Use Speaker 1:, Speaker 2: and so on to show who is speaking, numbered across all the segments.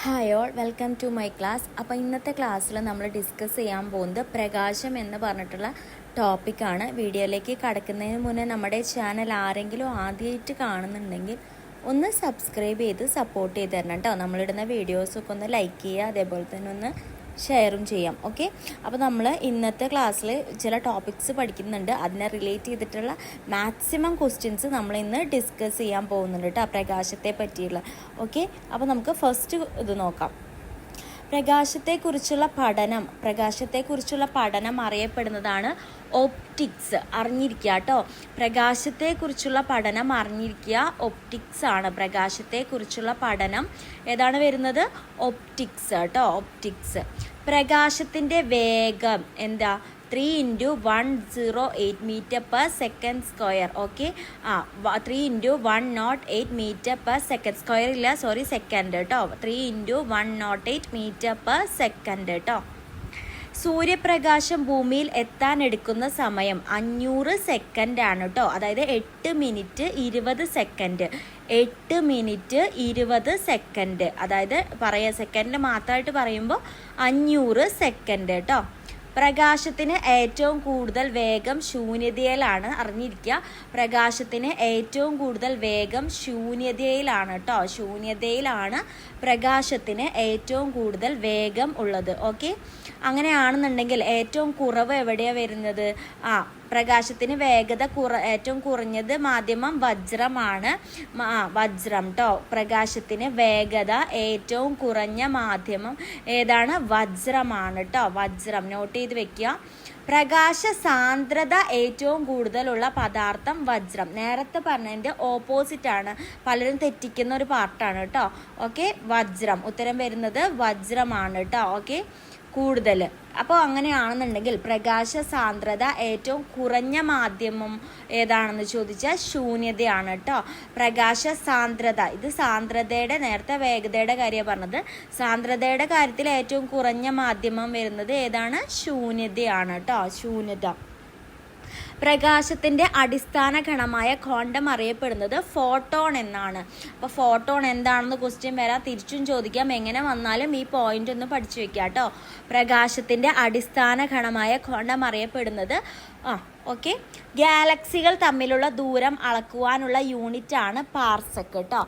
Speaker 1: Hi all, welcome to my class. അപ്പോൾ ഇന്നത്തെ ക്ലാസ്സിൽ നമ്മൾ ഡിസ്കസ് ചെയ്യാൻ പോകുന്നത് പ്രകാശം എന്ന് പറഞ്ഞിട്ടുള്ള ടോപ്പിക്കാണ്. വീഡിയോയിലേക്ക് കടക്കുന്നതിന് മുന്നേ നമ്മുടെ ചാനൽ ആരെങ്കിലും ആദ്യമായിട്ട് കാണുന്നുണ്ടെങ്കിൽ ഒന്ന് സബ്സ്ക്രൈബ് ചെയ്ത് സപ്പോർട്ട് ചെയ്ത് തരണം കേട്ടോ. നമ്മളിടുന്ന വീഡിയോസൊക്കെ ഒന്ന് ലൈക്ക് ചെയ്യുക, അതേപോലെ തന്നെ ഒന്ന് ഷെയറും ചെയ്യാം. ഓക്കെ, അപ്പോൾ നമ്മൾ ഇന്നത്തെ ക്ലാസ്സിൽ ചില ടോപ്പിക്സ് പഠിക്കുന്നുണ്ട്. അതിനെ റിലേറ്റ് ചെയ്തിട്ടുള്ള മാക്സിമം ക്വസ്റ്റ്യൻസ് നമ്മൾ ഇന്ന് ഡിസ്കസ് ചെയ്യാൻ പോകുന്നുണ്ട് കേട്ടോ, പ്രകാശത്തെ പറ്റിയുള്ള. ഓക്കെ, അപ്പോൾ നമുക്ക് ഫസ്റ്റ് ഇത് നോക്കാം. പ്രകാശത്തെക്കുറിച്ചുള്ള പഠനം അറിയപ്പെടുന്നതാണ് ഒപ്റ്റിക്സ്. അറിഞ്ഞിരിക്കുക കേട്ടോ, പ്രകാശത്തെക്കുറിച്ചുള്ള പഠനം അറിഞ്ഞിരിക്കുക, ഒപ്റ്റിക്സ് ആണ്. പ്രകാശത്തെക്കുറിച്ചുള്ള പഠനം ഏതാണ് വരുന്നത്? ഒപ്റ്റിക്സ് കേട്ടോ, ഒപ്റ്റിക്സ്. പ്രകാശത്തിൻ്റെ വേഗം എന്താ? 3 × 108 metre per second square. Okay, 3 × 108 metre per second square ഇല്ല, സോറി, സെക്കൻഡ് കേട്ടോ. 3 × 108 മീറ്റർ പെർ സെക്കൻഡ് കേട്ടോ. സൂര്യപ്രകാശം ഭൂമിയിൽ എത്താൻ എടുക്കുന്ന സമയം 500 സെക്കൻഡ് ആണ് കേട്ടോ. അതായത് 8 മിനിറ്റ് 20 സെക്കൻഡ്. 8 മിനിറ്റ് 20 സെക്കൻഡ്, അതായത് സെക്കൻഡ് മാത്രമായിട്ട് പറയുമ്പോൾ 500 സെക്കൻഡ് കേട്ടോ. പ്രകാശത്തിന് ഏറ്റവും കൂടുതൽ വേഗം ശൂന്യതയിലാണ്. അറിഞ്ഞിരിക്കുക, പ്രകാശത്തിന് ഏറ്റവും കൂടുതൽ വേഗം ശൂന്യതയിലാണ് കേട്ടോ. ശൂന്യതയിലാണ് പ്രകാശത്തിന് ഏറ്റവും കൂടുതൽ വേഗം ഉള്ളത്. ഓക്കെ, അങ്ങനെയാണെന്നുണ്ടെങ്കിൽ ഏറ്റവും കുറവ് എവിടെയാണ് വരുന്നത്? പ്രകാശത്തിന് വേഗത ഏറ്റവും കുറഞ്ഞത് മാധ്യമം വജ്രമാണ്. വജ്രം കേട്ടോ. പ്രകാശത്തിന് വേഗത ഏറ്റവും കുറഞ്ഞ മാധ്യമം ഏതാണ്? വജ്രമാണ് കേട്ടോ. വജ്രം നോട്ട് ചെയ്ത് വെക്കുക. പ്രകാശ സാന്ദ്രത ഏറ്റവും കൂടുതലുള്ള പദാർത്ഥം വജ്രം. നേരത്തെ പറഞ്ഞതിൻ്റെ ഓപ്പോസിറ്റ് ആണ്, പലരും തെറ്റിക്കുന്ന ഒരു പാർട്ടാണ് കേട്ടോ. ഓക്കെ, വജ്രം ഉത്തരം വരുന്നത് വജ്രമാണ് കേട്ടോ. ഓക്കെ, കൂടുതൽ. അപ്പോൾ അങ്ങനെയാണെന്നുണ്ടെങ്കിൽ പ്രകാശ സാന്ദ്രത ഏറ്റവും കുറഞ്ഞ മാധ്യമം ഏതാണെന്ന് ചോദിച്ചാൽ ശൂന്യതയാണ് കേട്ടോ. പ്രകാശ സാന്ദ്രത, ഇത് സാന്ദ്രതയുടെ, നേരത്തെ വേഗതയുടെ കാര്യമാണ് പറഞ്ഞത്. സാന്ദ്രതയുടെ കാര്യത്തിൽ ഏറ്റവും കുറഞ്ഞ മാധ്യമം വരുന്നത് ഏതാണ്? ശൂന്യതയാണ് കേട്ടോ. ശൂന്യത. പ്രകാശത്തിൻ്റെ അടിസ്ഥാന ഘടകമായ ക്വാണ്ടം അറിയപ്പെടുന്നത് ഫോട്ടോൺ എന്നാണ്. അപ്പോൾ ഫോട്ടോൺ എന്താണെന്ന് ക്വസ്റ്റ്യൻ വരാം, തിരിച്ചും ചോദിക്കാം. എങ്ങനെ വന്നാലും ഈ പോയിന്റ് ഒന്ന് പഠിച്ചു വെക്കാം കേട്ടോ. പ്രകാശത്തിൻ്റെ അടിസ്ഥാന ഘടകമായ ക്വാണ്ടം അറിയപ്പെടുന്നത് ഓക്കെ, ഗാലക്സികൾ തമ്മിലുള്ള ദൂരം അളക്കുവാനുള്ള യൂണിറ്റ് ആണ് പാർസെക് കേട്ടോ.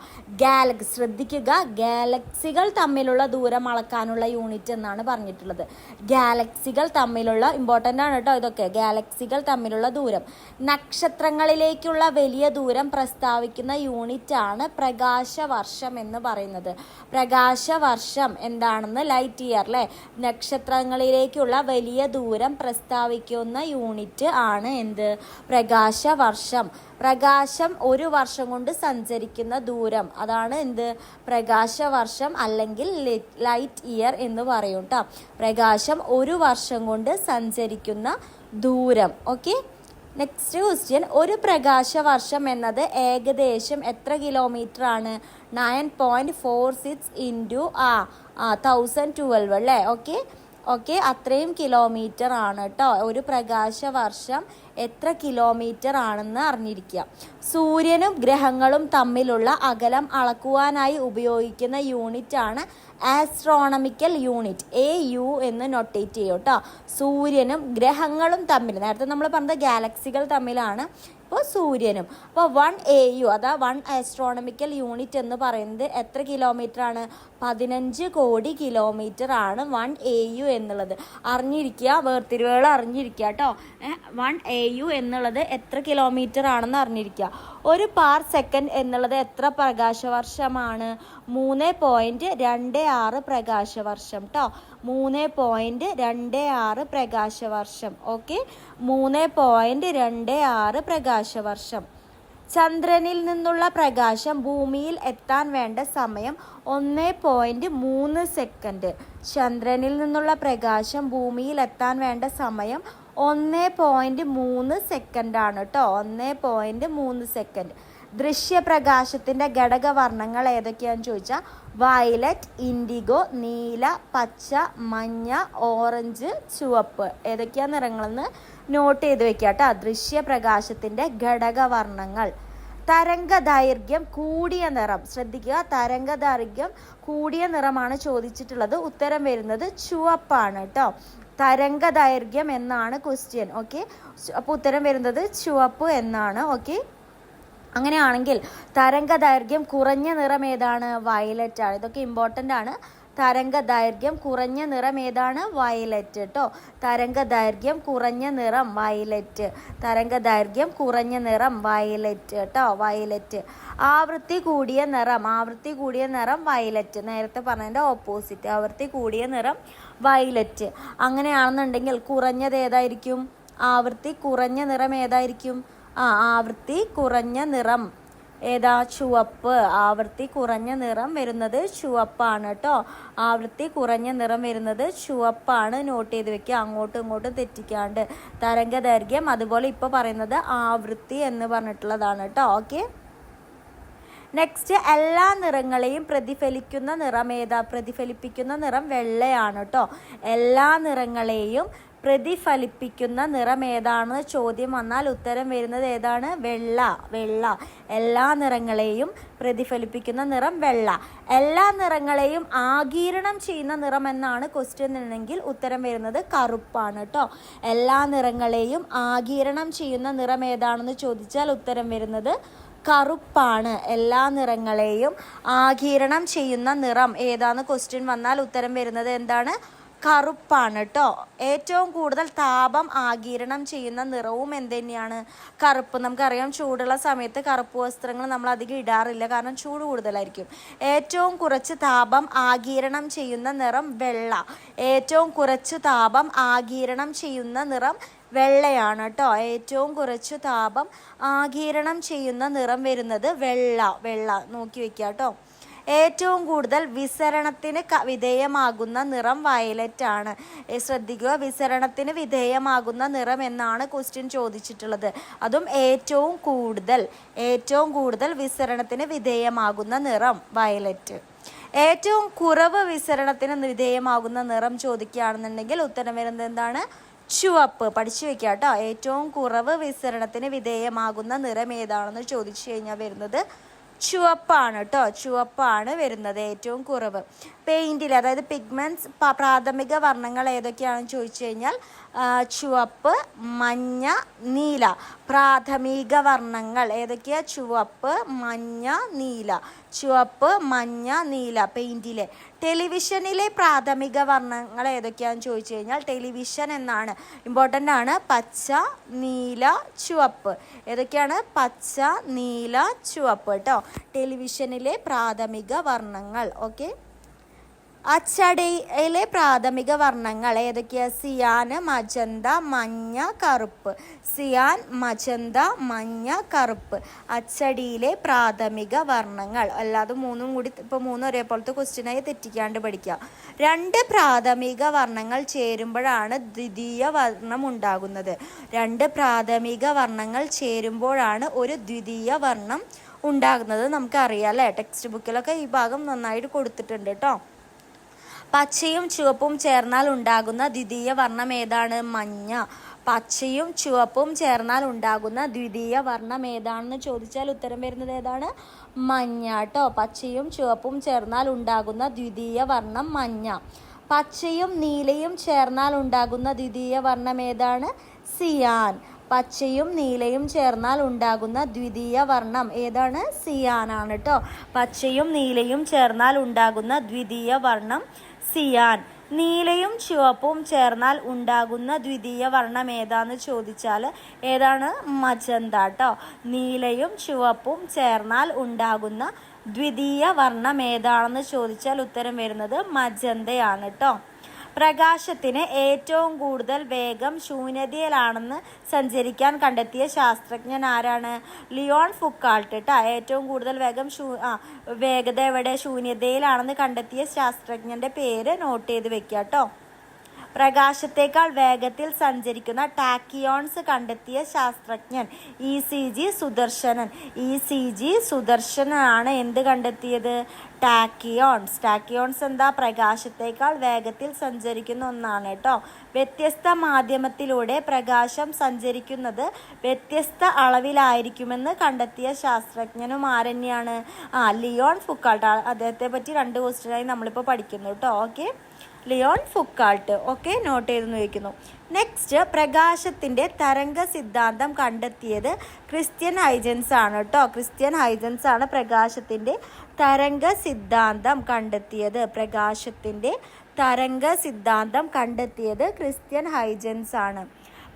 Speaker 1: ശ്രദ്ധിക്കുക, ഗാലക്സികൾ തമ്മിലുള്ള ദൂരം അളക്കാനുള്ള യൂണിറ്റ് എന്നാണ് പറഞ്ഞിട്ടുള്ളത്. ഗാലക്സികൾ തമ്മിലുള്ള, ഇമ്പോർട്ടൻ്റ് ആണ് കേട്ടോ ഇതൊക്കെ. ഗാലക്സികൾ തമ്മിലുള്ള ദൂരം. നക്ഷത്രങ്ങളിലേക്കുള്ള വലിയ ദൂരം പ്രസ്താവിക്കുന്ന യൂണിറ്റ് ആണ് പ്രകാശവർഷം എന്ന് പറയുന്നത്. പ്രകാശവർഷം എന്താണെന്ന്? ലൈറ്റ് ഇയർ അല്ലേ. നക്ഷത്രങ്ങളിലേക്കുള്ള വലിയ ദൂരം പ്രസ്താവിക്കുന്ന യൂണിറ്റ് ആണ് എന്ത്? പ്രകാശവർഷം. പ്രകാശം ഒരു വർഷം കൊണ്ട് സഞ്ചരിക്കുന്ന ദൂരം, അതാണ് എന്ത്? പ്രകാശവർഷം അല്ലെങ്കിൽ ലൈറ്റ് ഇയർ എന്ന് പറയും കേട്ടോ. പ്രകാശം ഒരു വർഷം കൊണ്ട് സഞ്ചരിക്കുന്ന ദൂരം. Okay, next question. ഒരു പ്രകാശവർഷം എന്നത് ഏകദേശം എത്ര കിലോമീറ്റർ ആണ്? 9.46 × 1012 അല്ലേ. ഓക്കെ, അത്രയും കിലോമീറ്റർ ആണ് കേട്ടോ. ഒരു പ്രകാശവർഷം എത്ര കിലോമീറ്റർ ആണെന്ന് അറിഞ്ഞിരിക്കുക. സൂര്യനും ഗ്രഹങ്ങളും തമ്മിലുള്ള അകലം അളക്കുവാനായി ഉപയോഗിക്കുന്ന യൂണിറ്റ് ആണ് ആസ്ട്രോണമിക്കൽ യൂണിറ്റ്. AU എന്ന് നൊട്ടേറ്റ് ചെയ്യും കേട്ടോ. സൂര്യനും ഗ്രഹങ്ങളും തമ്മിൽ, നേരത്തെ നമ്മൾ പറഞ്ഞത് ഗാലക്സികൾ തമ്മിലാണ്, ഇപ്പോൾ സൂര്യനും. അപ്പോൾ 1 AU, അതാ 1 ആസ്ട്രോണമിക്കൽ യൂണിറ്റ് എന്ന് പറയുന്നത് എത്ര കിലോമീറ്റർ ആണ്? 15 കോടി കിലോമീറ്റർ ആണ് 1 AU എന്നുള്ളത്. അറിഞ്ഞിരിക്കുക, വേർതിരിവുകൾ അറിഞ്ഞിരിക്കുക കേട്ടോ. 1 AU എന്നുള്ളത് എത്ര കിലോമീറ്റർ ആണെന്ന് അറിഞ്ഞിരിക്കുക. ഒരു പാർ സെക്കൻഡ് എന്നുള്ളത് എത്ര പ്രകാശവർഷമാണ്? 3.26 പ്രകാശവർഷം കേട്ടോ. 3.26 പ്രകാശവർഷം. ഓക്കെ, 3.26 പ്രകാശവർഷം. ചന്ദ്രനിൽ നിന്നുള്ള പ്രകാശം ഭൂമിയിൽ എത്താൻ വേണ്ട സമയം 1.3 സെക്കൻഡ്. ചന്ദ്രനിൽ നിന്നുള്ള പ്രകാശം ഭൂമിയിൽ എത്താൻ വേണ്ട സമയം 1.3 സെക്കൻഡാണ് കേട്ടോ. 1.3 സെക്കൻഡ്. ദൃശ്യപ്രകാശത്തിൻ്റെ ഘടകവർണ്ണങ്ങൾ ഏതൊക്കെയാണെന്ന് ചോദിച്ചാൽ വയലറ്റ്, ഇൻഡിഗോ, നീല, പച്ച, മഞ്ഞ, ഓറഞ്ച്, ചുവപ്പ്. ഏതൊക്കെയാ നിറങ്ങളെന്ന് നോട്ട് ചെയ്ത് വെക്കുക കേട്ടോ. ദൃശ്യപ്രകാശത്തിൻ്റെ ഘടകവർണ്ണങ്ങൾ. തരംഗദൈർഘ്യം കൂടിയ നിറം, ശ്രദ്ധിക്കുക, തരംഗദൈർഘ്യം കൂടിയ നിറമാണ് ചോദിച്ചിട്ടുള്ളത്. ഉത്തരം വരുന്നത് ചുവപ്പാണ് കേട്ടോ. തരംഗദൈർഘ്യം എന്നാണ് ക്വസ്റ്റ്യൻ. ഓക്കെ, അപ്പോൾ ഉത്തരം വരുന്നത് ചുവപ്പ് എന്നാണ്. ഓക്കെ, അങ്ങനെയാണെങ്കിൽ തരംഗദൈർഘ്യം കുറഞ്ഞ നിറം ഏതാണ്? വയലറ്റ് ആണ്. ഇതൊക്കെ ഇമ്പോർട്ടൻ്റ് ആണ്. തരംഗദൈർഘ്യം കുറഞ്ഞ നിറം ഏതാണ്? വയലറ്റ് കേട്ടോ. തരംഗദൈർഘ്യം കുറഞ്ഞ നിറം വയലറ്റ്. തരംഗദൈർഘ്യം കുറഞ്ഞ നിറം വയലറ്റ് കേട്ടോ, വയലറ്റ്. ആവൃത്തി കൂടിയ നിറം, ആവൃത്തി കൂടിയ നിറം വയലറ്റ്. നേരത്തെ പറഞ്ഞതിൻ്റെ ഓപ്പോസിറ്റ്, ആവൃത്തി കൂടിയ നിറം വയലറ്റ്. അങ്ങനെയാണെന്നുണ്ടെങ്കിൽ കുറഞ്ഞത് ഏതായിരിക്കും? ആവൃത്തി കുറഞ്ഞ നിറം ഏതായിരിക്കും? ആവൃത്തി കുറഞ്ഞ നിറം ഏതാ? ചുവപ്പ്. ആവൃത്തി കുറഞ്ഞ നിറം വരുന്നത് ചുവപ്പാണ് കേട്ടോ. ആവൃത്തി കുറഞ്ഞ നിറം വരുന്നത് ചുവപ്പാണ്. നോട്ട് ചെയ്ത് വെക്കുക, അങ്ങോട്ടും ഇങ്ങോട്ടും തെറ്റിക്കാണ്ട്. തരംഗദൈർഘ്യം, അതുപോലെ ഇപ്പോൾ പറയുന്നത് ആവൃത്തി എന്ന് പറഞ്ഞിട്ടുള്ളതാണ് കേട്ടോ. ഓക്കെ, നെക്സ്റ്റ്, എല്ലാ നിറങ്ങളെയും പ്രതിഫലിക്കുന്ന നിറം ഏതാ? പ്രതിഫലിപ്പിക്കുന്ന നിറം വെള്ളയാണ് കേട്ടോ. എല്ലാ നിറങ്ങളെയും പ്രതിഫലിപ്പിക്കുന്ന നിറം ഏതാണെന്ന് ചോദ്യം വന്നാൽ ഉത്തരം വരുന്നത് ഏതാണ്? വെള്ള. വെള്ള. എല്ലാ നിറങ്ങളെയും പ്രതിഫലിപ്പിക്കുന്ന നിറം വെള്ള. എല്ലാ നിറങ്ങളെയും ആഗിരണം ചെയ്യുന്ന നിറം എന്നാണ് ക്വസ്റ്റ്യൻ എന്നെങ്കിൽ ഉത്തരം വരുന്നത് കറുപ്പാണ് കേട്ടോ. എല്ലാ നിറങ്ങളെയും ആഗിരണം ചെയ്യുന്ന നിറം ഏതാണെന്ന് ചോദിച്ചാൽ ഉത്തരം വരുന്നത് കറുപ്പാണ്. എല്ലാ നിറങ്ങളെയും ആഗിരണം ചെയ്യുന്ന നിറം ഏതാന്ന് ക്വസ്റ്റ്യൻ വന്നാൽ ഉത്തരം വരുന്നത് എന്താണ്? കറുപ്പാണ് കേട്ടോ. ഏറ്റവും കൂടുതൽ താപം ആഗിരണം ചെയ്യുന്ന നിറവും എന്ത് തന്നെയാണ്? കറുപ്പ്. നമുക്കറിയാം, ചൂടുള്ള സമയത്ത് കറുപ്പ് വസ്ത്രങ്ങൾ നമ്മൾ അധികം ഇടാറില്ല, കാരണം ചൂട് കൂടുതലായിരിക്കും. ഏറ്റവും കുറച്ച് താപം ആഗിരണം ചെയ്യുന്ന നിറം വെള്ള. ഏറ്റവും കുറച്ച് താപം ആഗിരണം ചെയ്യുന്ന നിറം വെള്ളയാണ് കേട്ടോ. ഏറ്റവും കുറച്ച് താപം ആഗിരണം ചെയ്യുന്ന നിറം വരുന്നത് വെള്ള. വെള്ള നോക്കി വെക്കുക കേട്ടോ. ഏറ്റവും കൂടുതൽ വിസരണത്തിന് വിധേയമാകുന്ന നിറം വയലറ്റ് ആണ്. ശ്രദ്ധിക്കുക, വിസരണത്തിന് വിധേയമാകുന്ന നിറം എന്നാണ് ക്വസ്റ്റ്യൻ ചോദിച്ചിട്ടുള്ളത്. അതും ഏറ്റവും കൂടുതൽ വിസരണത്തിന് വിധേയമാകുന്ന നിറം വയലറ്റ്. ഏറ്റവും കുറവ് വിസരണത്തിന് വിധേയമാകുന്ന നിറം ചോദിക്കുകയാണെന്നുണ്ടെങ്കിൽ ഉത്തരം വരുന്നത് എന്താണ്? ചുവപ്പ്. പഠിച്ചു വെക്കുക കേട്ടോ. ഏറ്റവും കുറവ് വിസരണത്തിന് വിധേയമാകുന്ന നിറം ഏതാണെന്ന് ചോദിച്ചു കഴിഞ്ഞാൽ വരുന്നത് ചുവപ്പാണ് കേട്ടോ. ചുവപ്പാണ് വരുന്നത് ഏറ്റവും കുറവ്. പെയിൻറ്റിൽ, അതായത് പിഗ്മെൻറ്റ്സ്, പ്രാഥമിക വർണ്ണങ്ങൾ ഏതൊക്കെയാണെന്ന് ചോദിച്ചു കഴിഞ്ഞാൽ ചുവപ്പ്, മഞ്ഞ, നീല. പ്രാഥമിക വർണ്ണങ്ങൾ ഏതൊക്കെയാണ്? ചുവപ്പ്, മഞ്ഞ, നീല. ചുവപ്പ്, മഞ്ഞ, നീല പെയിൻറ്റിലെ. ടെലിവിഷനിലെ പ്രാഥമിക വർണ്ണങ്ങൾ ഏതൊക്കെയാണെന്ന് ചോദിച്ചു കഴിഞ്ഞാൽ ടെലിവിഷൻ എന്നാണ്, ഇമ്പോർട്ടൻ്റ് ആണ്. പച്ച, നീല, ചുവപ്പ്. ഏതൊക്കെയാണ്? പച്ച, നീല, ചുവപ്പ് കേട്ടോ. ടെലിവിഷനിലെ പ്രാഥമിക വർണ്ണങ്ങൾ. ഓക്കെ, അച്ചടിയിലെ പ്രാഥമിക വർണ്ണങ്ങൾ ഏതൊക്കെയാണ്? സിയാൻ, മജന്ത, മഞ്ഞ, കറുപ്പ്. സിയാൻ, മജന്ത, മഞ്ഞ, കറുപ്പ്. അച്ചടിയിലെ പ്രാഥമിക വർണ്ണങ്ങൾ. അല്ലാതെ മൂന്നും കൂടി, ഇപ്പോൾ മൂന്നും ഒരേപോലത്തെ ക്വസ്റ്റ്യനായി തെറ്റിക്കാണ്ട് പഠിക്കുക. രണ്ട് പ്രാഥമിക വർണ്ണങ്ങൾ ചേരുമ്പോഴാണ് ദ്വിതീയ വർണ്ണം ഉണ്ടാകുന്നത്. രണ്ട് പ്രാഥമിക വർണ്ണങ്ങൾ ചേരുമ്പോഴാണ് ഒരു ദ്വിതീയ വർണ്ണം ഉണ്ടാകുന്നത്. നമുക്കറിയാം അല്ലേ? ടെക്സ്റ്റ് ബുക്കിലൊക്കെ ഈ ഭാഗം നന്നായിട്ട് കൊടുത്തിട്ടുണ്ട് കേട്ടോ. പച്ചയും ചുവപ്പും ചേർന്നാൽ ഉണ്ടാകുന്ന ദ്വിതീയ വർണ്ണം ഏതാണ്? മഞ്ഞ. പച്ചയും ചുവപ്പും ചേർന്നാൽ ഉണ്ടാകുന്ന ദ്വിതീയ വർണ്ണം ഏതാണെന്ന് ചോദിച്ചാൽ ഉത്തരം വരുന്നത് ഏതാണ്? മഞ്ഞ കേട്ടോ. പച്ചയും ചുവപ്പും ചേർന്നാൽ ഉണ്ടാകുന്ന ദ്വിതീയ വർണ്ണം മഞ്ഞ. പച്ചയും നീലയും ചേർന്നാൽ ഉണ്ടാകുന്ന ദ്വിതീയ വർണ്ണം ഏതാണ്? സിയാൻ. പച്ചയും നീലയും ചേർന്നാൽ ഉണ്ടാകുന്ന ദ്വിതീയ വർണ്ണം ഏതാണ്? സിയാനാണ് കേട്ടോ. പച്ചയും നീലയും ചേർന്നാൽ ഉണ്ടാകുന്ന ദ്വിതീയ വർണ്ണം സിയാൻ. നീലയും ചുവപ്പും ചേർന്നാൽ ഉണ്ടാകുന്ന ദ്വിതീയ വർണ്ണം ഏതാന്ന് ചോദിച്ചാൽ ഏതാണ്? മജന്ത കേട്ടോ. നീലയും ചുവപ്പും ചേർന്നാൽ ഉണ്ടാകുന്ന ദ്വിതീയ വർണ്ണം ഏതാണെന്ന് ചോദിച്ചാൽ ഉത്തരം വരുന്നത് മജന്തയാണ് കേട്ടോ. പ്രകാശത്തിന് ഏറ്റവും കൂടുതൽ വേഗം ശൂന്യതയിലാണെന്ന് സഞ്ചരിക്കാൻ കണ്ടെത്തിയ ശാസ്ത്രജ്ഞൻ ആരാണ്? ലിയോൺ ഫുക്കാൾട്ട് കേട്ടോ. ഏറ്റവും കൂടുതൽ വേഗത എവിടെ? ശൂന്യതയിലാണെന്ന് കണ്ടെത്തിയ ശാസ്ത്രജ്ഞൻ്റെ പേര് നോട്ട് ചെയ്ത് വെക്കുക കേട്ടോ. പ്രകാശത്തേക്കാൾ വേഗത്തിൽ സഞ്ചരിക്കുന്ന ടാക്കിയോൺസ് കണ്ടെത്തിയ ശാസ്ത്രജ്ഞൻ ECG സുദർശനൻ. ECG സുദർശനാണ് എന്ത് കണ്ടെത്തിയത്? ടാക്കിയോൺസ് എന്താ? പ്രകാശത്തേക്കാൾ വേഗത്തിൽ സഞ്ചരിക്കുന്ന ഒന്നാണ് കേട്ടോ. വ്യത്യസ്ത മാധ്യമത്തിലൂടെ പ്രകാശം സഞ്ചരിക്കുന്നത് വ്യത്യസ്ത അളവിലായിരിക്കുമെന്ന് കണ്ടെത്തിയ ശാസ്ത്രജ്ഞനും ആരെന്നെയാണ്? Leon Foucault. അദ്ദേഹത്തെ പറ്റി 2 ക്വസ്റ്റ്യനായി നമ്മളിപ്പോൾ പഠിക്കുന്നു കേട്ടോ. Okay, Leon Foucault. Okay, note ചെയ്തെന്ന് ചോദിക്കുന്നു. നെക്സ്റ്റ്, പ്രകാശത്തിൻ്റെ തരംഗ സിദ്ധാന്തം കണ്ടെത്തിയത് ക്രിസ്ത്യൻ ഹൈജൻസ് ആണ് കേട്ടോ. ക്രിസ്ത്യൻ ഹൈജൻസ് ആണ് പ്രകാശത്തിൻ്റെ തരംഗ സിദ്ധാന്തം കണ്ടെത്തിയത്. പ്രകാശത്തിൻ്റെ തരംഗ സിദ്ധാന്തം കണ്ടെത്തിയത് ക്രിസ്ത്യൻ ഹൈജൻസ് ആണ്.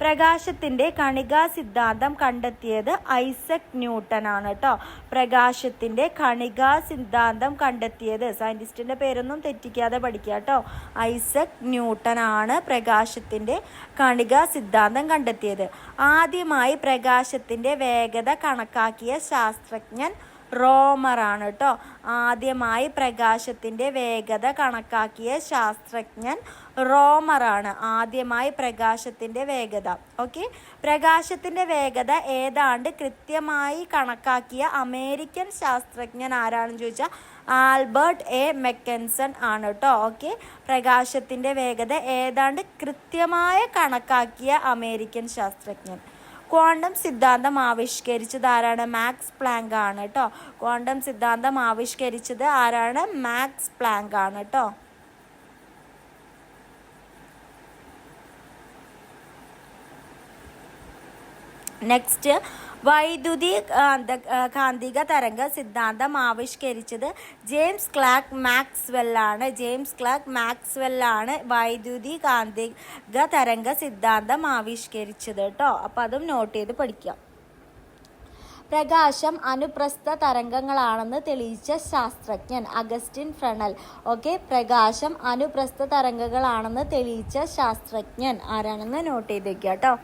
Speaker 1: പ്രകാശത്തിൻ്റെ കണികാ സിദ്ധാന്തം കണ്ടെത്തിയത് ഐസക് ന്യൂട്ടൻ ആണ് കേട്ടോ. പ്രകാശത്തിൻ്റെ കണികാ സിദ്ധാന്തം കണ്ടെത്തിയത്, സയൻറ്റിസ്റ്റിൻ്റെ പേരൊന്നും തെറ്റിക്കാതെ പഠിക്കുക കേട്ടോ, ഐസക് ന്യൂട്ടൻ ആണ് പ്രകാശത്തിൻ്റെ കണികാ സിദ്ധാന്തം കണ്ടെത്തിയത്. ആദ്യമായി പ്രകാശത്തിൻ്റെ വേഗത കണക്കാക്കിയ ശാസ്ത്രജ്ഞൻ റോമറാണ് കേട്ടോ. ആദ്യമായി പ്രകാശത്തിൻ്റെ വേഗത കണക്കാക്കിയ ശാസ്ത്രജ്ഞൻ റോമറാണ്. ആദ്യമായി പ്രകാശത്തിൻ്റെ വേഗത. ഓക്കെ, പ്രകാശത്തിൻ്റെ വേഗത ഏതാണ്ട് കൃത്യമായി കണക്കാക്കിയ അമേരിക്കൻ ശാസ്ത്രജ്ഞൻ ആരാണെന്ന് ചോദിച്ചാൽ ആൽബർട്ട് എ മെക്കൻസൺ ആണ് കേട്ടോ. ഓക്കെ, പ്രകാശത്തിൻ്റെ വേഗത ഏതാണ്ട് കൃത്യമായി കണക്കാക്കിയ അമേരിക്കൻ ശാസ്ത്രജ്ഞൻ. ക്വാണ്ടം സിദ്ധാന്തം ആവിഷ്കരിച്ചത് ആരാണ്? മാക്സ് പ്ലാങ്ക് ആണ് കേട്ടോ. ക്വാണ്ടം സിദ്ധാന്തം ആവിഷ്കരിച്ചത് ആരാണ്? മാക്സ് പ്ലാങ്ക് ആണ് കേട്ടോ. നെക്സ്റ്റ്, വൈദ്യുതി കാന്തിക തരംഗ സിദ്ധാന്തം ആവിഷ്കരിച്ചത് ജെയിംസ് ക്ലാർക്ക് മാക്സ്വെല്ലാണ്. ജെയിംസ് ക്ലാർക്ക് മാക്സ്വെല്ലാണ് വൈദ്യുതി കാന്തിക തരംഗ സിദ്ധാന്തം ആവിഷ്കരിച്ചത് കേട്ടോ. അപ്പോൾ അതും നോട്ട് ചെയ്ത് പഠിക്കാം. പ്രകാശം അനുപ്രസ്ഥ തരംഗങ്ങളാണെന്ന് തെളിയിച്ച ശാസ്ത്രജ്ഞൻ അഗസ്റ്റിൻ ഫ്രെണൽ. ഓക്കെ, പ്രകാശം അനുപ്രസ്ഥ തരംഗങ്ങളാണെന്ന് തെളിയിച്ച ശാസ്ത്രജ്ഞൻ ആരാണെന്ന് നോട്ട് ചെയ്ത് വയ്ക്കുക കേട്ടോ.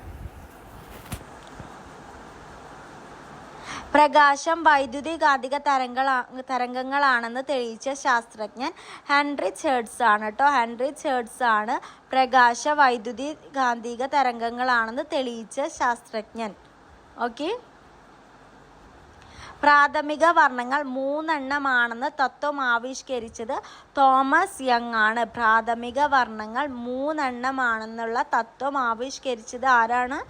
Speaker 1: പ്രകാശം വൈദ്യുതി കാന്തിക തരംഗങ്ങളാണെന്ന് തെളിയിച്ച ശാസ്ത്രജ്ഞൻ ഹെൻറിച്ച് ഹെർട്സ് ആണ് കേട്ടോ. ഹെൻറിച്ച് ഹെർട്സ് ആണ് പ്രകാശ വൈദ്യുതി കാന്തിക തരംഗങ്ങളാണെന്ന് തെളിയിച്ച ശാസ്ത്രജ്ഞൻ. ഓക്കെ, പ്രാഥമിക വർണ്ണങ്ങൾ 3 എണ്ണമാണെന്ന് തത്വം ആവിഷ്കരിച്ചത് തോമസ് യങ് ആണ്. പ്രാഥമിക വർണ്ണങ്ങൾ 3 എണ്ണമാണെന്നുള്ള തത്വം ആവിഷ്കരിച്ചത് ആരാണ്?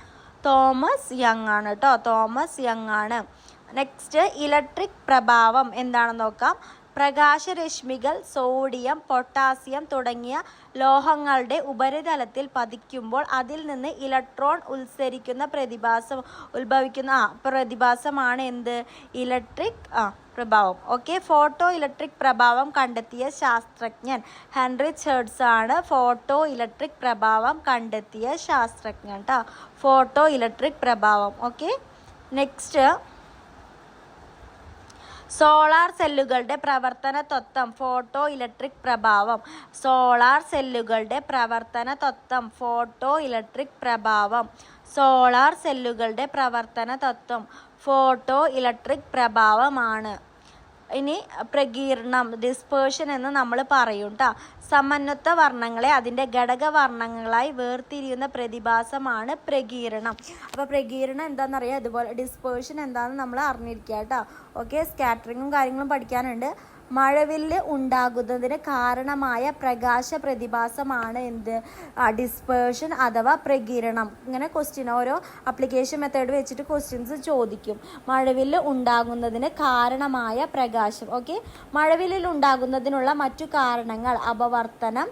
Speaker 1: തോമസ് യങ് ആണ് കേട്ടോ. തോമസ് യങ് ആണ്. നെക്സ്റ്റ്, ഇലക്ട്രിക് പ്രഭാവം എന്താണെന്ന് നോക്കാം. പ്രകാശരശ്മികൾ സോഡിയം, പൊട്ടാസ്യം തുടങ്ങിയ ലോഹങ്ങളുടെ ഉപരിതലത്തിൽ പതിക്കുമ്പോൾ അതിൽ നിന്ന് ഇലക്ട്രോൺ ഉത്ഭവിക്കുന്ന പ്രതിഭാസമാണ് എന്ത്? ഇലക്ട്രിക് പ്രഭാവം. ഓക്കെ, ഫോട്ടോ ഇലക്ട്രിക് പ്രഭാവം കണ്ടെത്തിയ ശാസ്ത്രജ്ഞൻ ഹെൻറിച്ച് ഹെർട്സ് ആണ്. ഫോട്ടോ ഇലക്ട്രിക് പ്രഭാവം കണ്ടെത്തിയ ശാസ്ത്രജ്ഞൻ കേട്ടോ. ഫോട്ടോ ഇലക്ട്രിക് പ്രഭാവം. ഓക്കെ, നെക്സ്റ്റ്, സോളാർ സെല്ലുകളുടെ പ്രവർത്തന തത്വം ഫോട്ടോ ഇലക്ട്രിക് പ്രഭാവം. സോളാർ സെല്ലുകളുടെ പ്രവർത്തന തത്വം ഫോട്ടോ ഇലക്ട്രിക് പ്രഭാവം. സോളാർ സെല്ലുകളുടെ പ്രവർത്തന തത്വം ഫോട്ടോ ഇലക്ട്രിക് പ്രഭാവമാണ്. ഇനി പ്രകീർണം, ഡിസ്പേർഷൻ എന്ന് നമ്മൾ പറയും കേട്ടോ. സമന്വത്ത വർണ്ണങ്ങളെ അതിൻ്റെ ഘടകവർണ്ണങ്ങളായി വേർതിരിയുന്ന പ്രതിഭാസമാണ് പ്രകീർണം. അപ്പോൾ പ്രകീർണം എന്താണെന്നറിയാം. അതുപോലെ ഡിസ്പേർഷൻ എന്താണെന്ന് നമ്മൾ അറിഞ്ഞിരിക്കുക കേട്ടോ. ഓക്കെ, സ്കാറ്ററിങ്ങും കാര്യങ്ങളും പഠിക്കാനുണ്ട്. മഴവില്ല് ഉണ്ടാകുന്നതിന് കാരണമായ പ്രകാശ പ്രതിഭാസമാണ് എന്ത്? ഡിസ്പേർഷൻ അഥവാ പ്രകീരണം. ഇങ്ങനെ ഓരോ അപ്ലിക്കേഷൻ മെത്തേഡ് വെച്ചിട്ട് ക്വസ്റ്റ്യൻസ് ചോദിക്കും. മഴവില്ല് ഉണ്ടാകുന്നതിന് കാരണമായ പ്രകാശം. ഓക്കെ, മഴവില്ലിൽ ഉണ്ടാകുന്നതിനുള്ള മറ്റു കാരണങ്ങൾ അപവർത്തനം,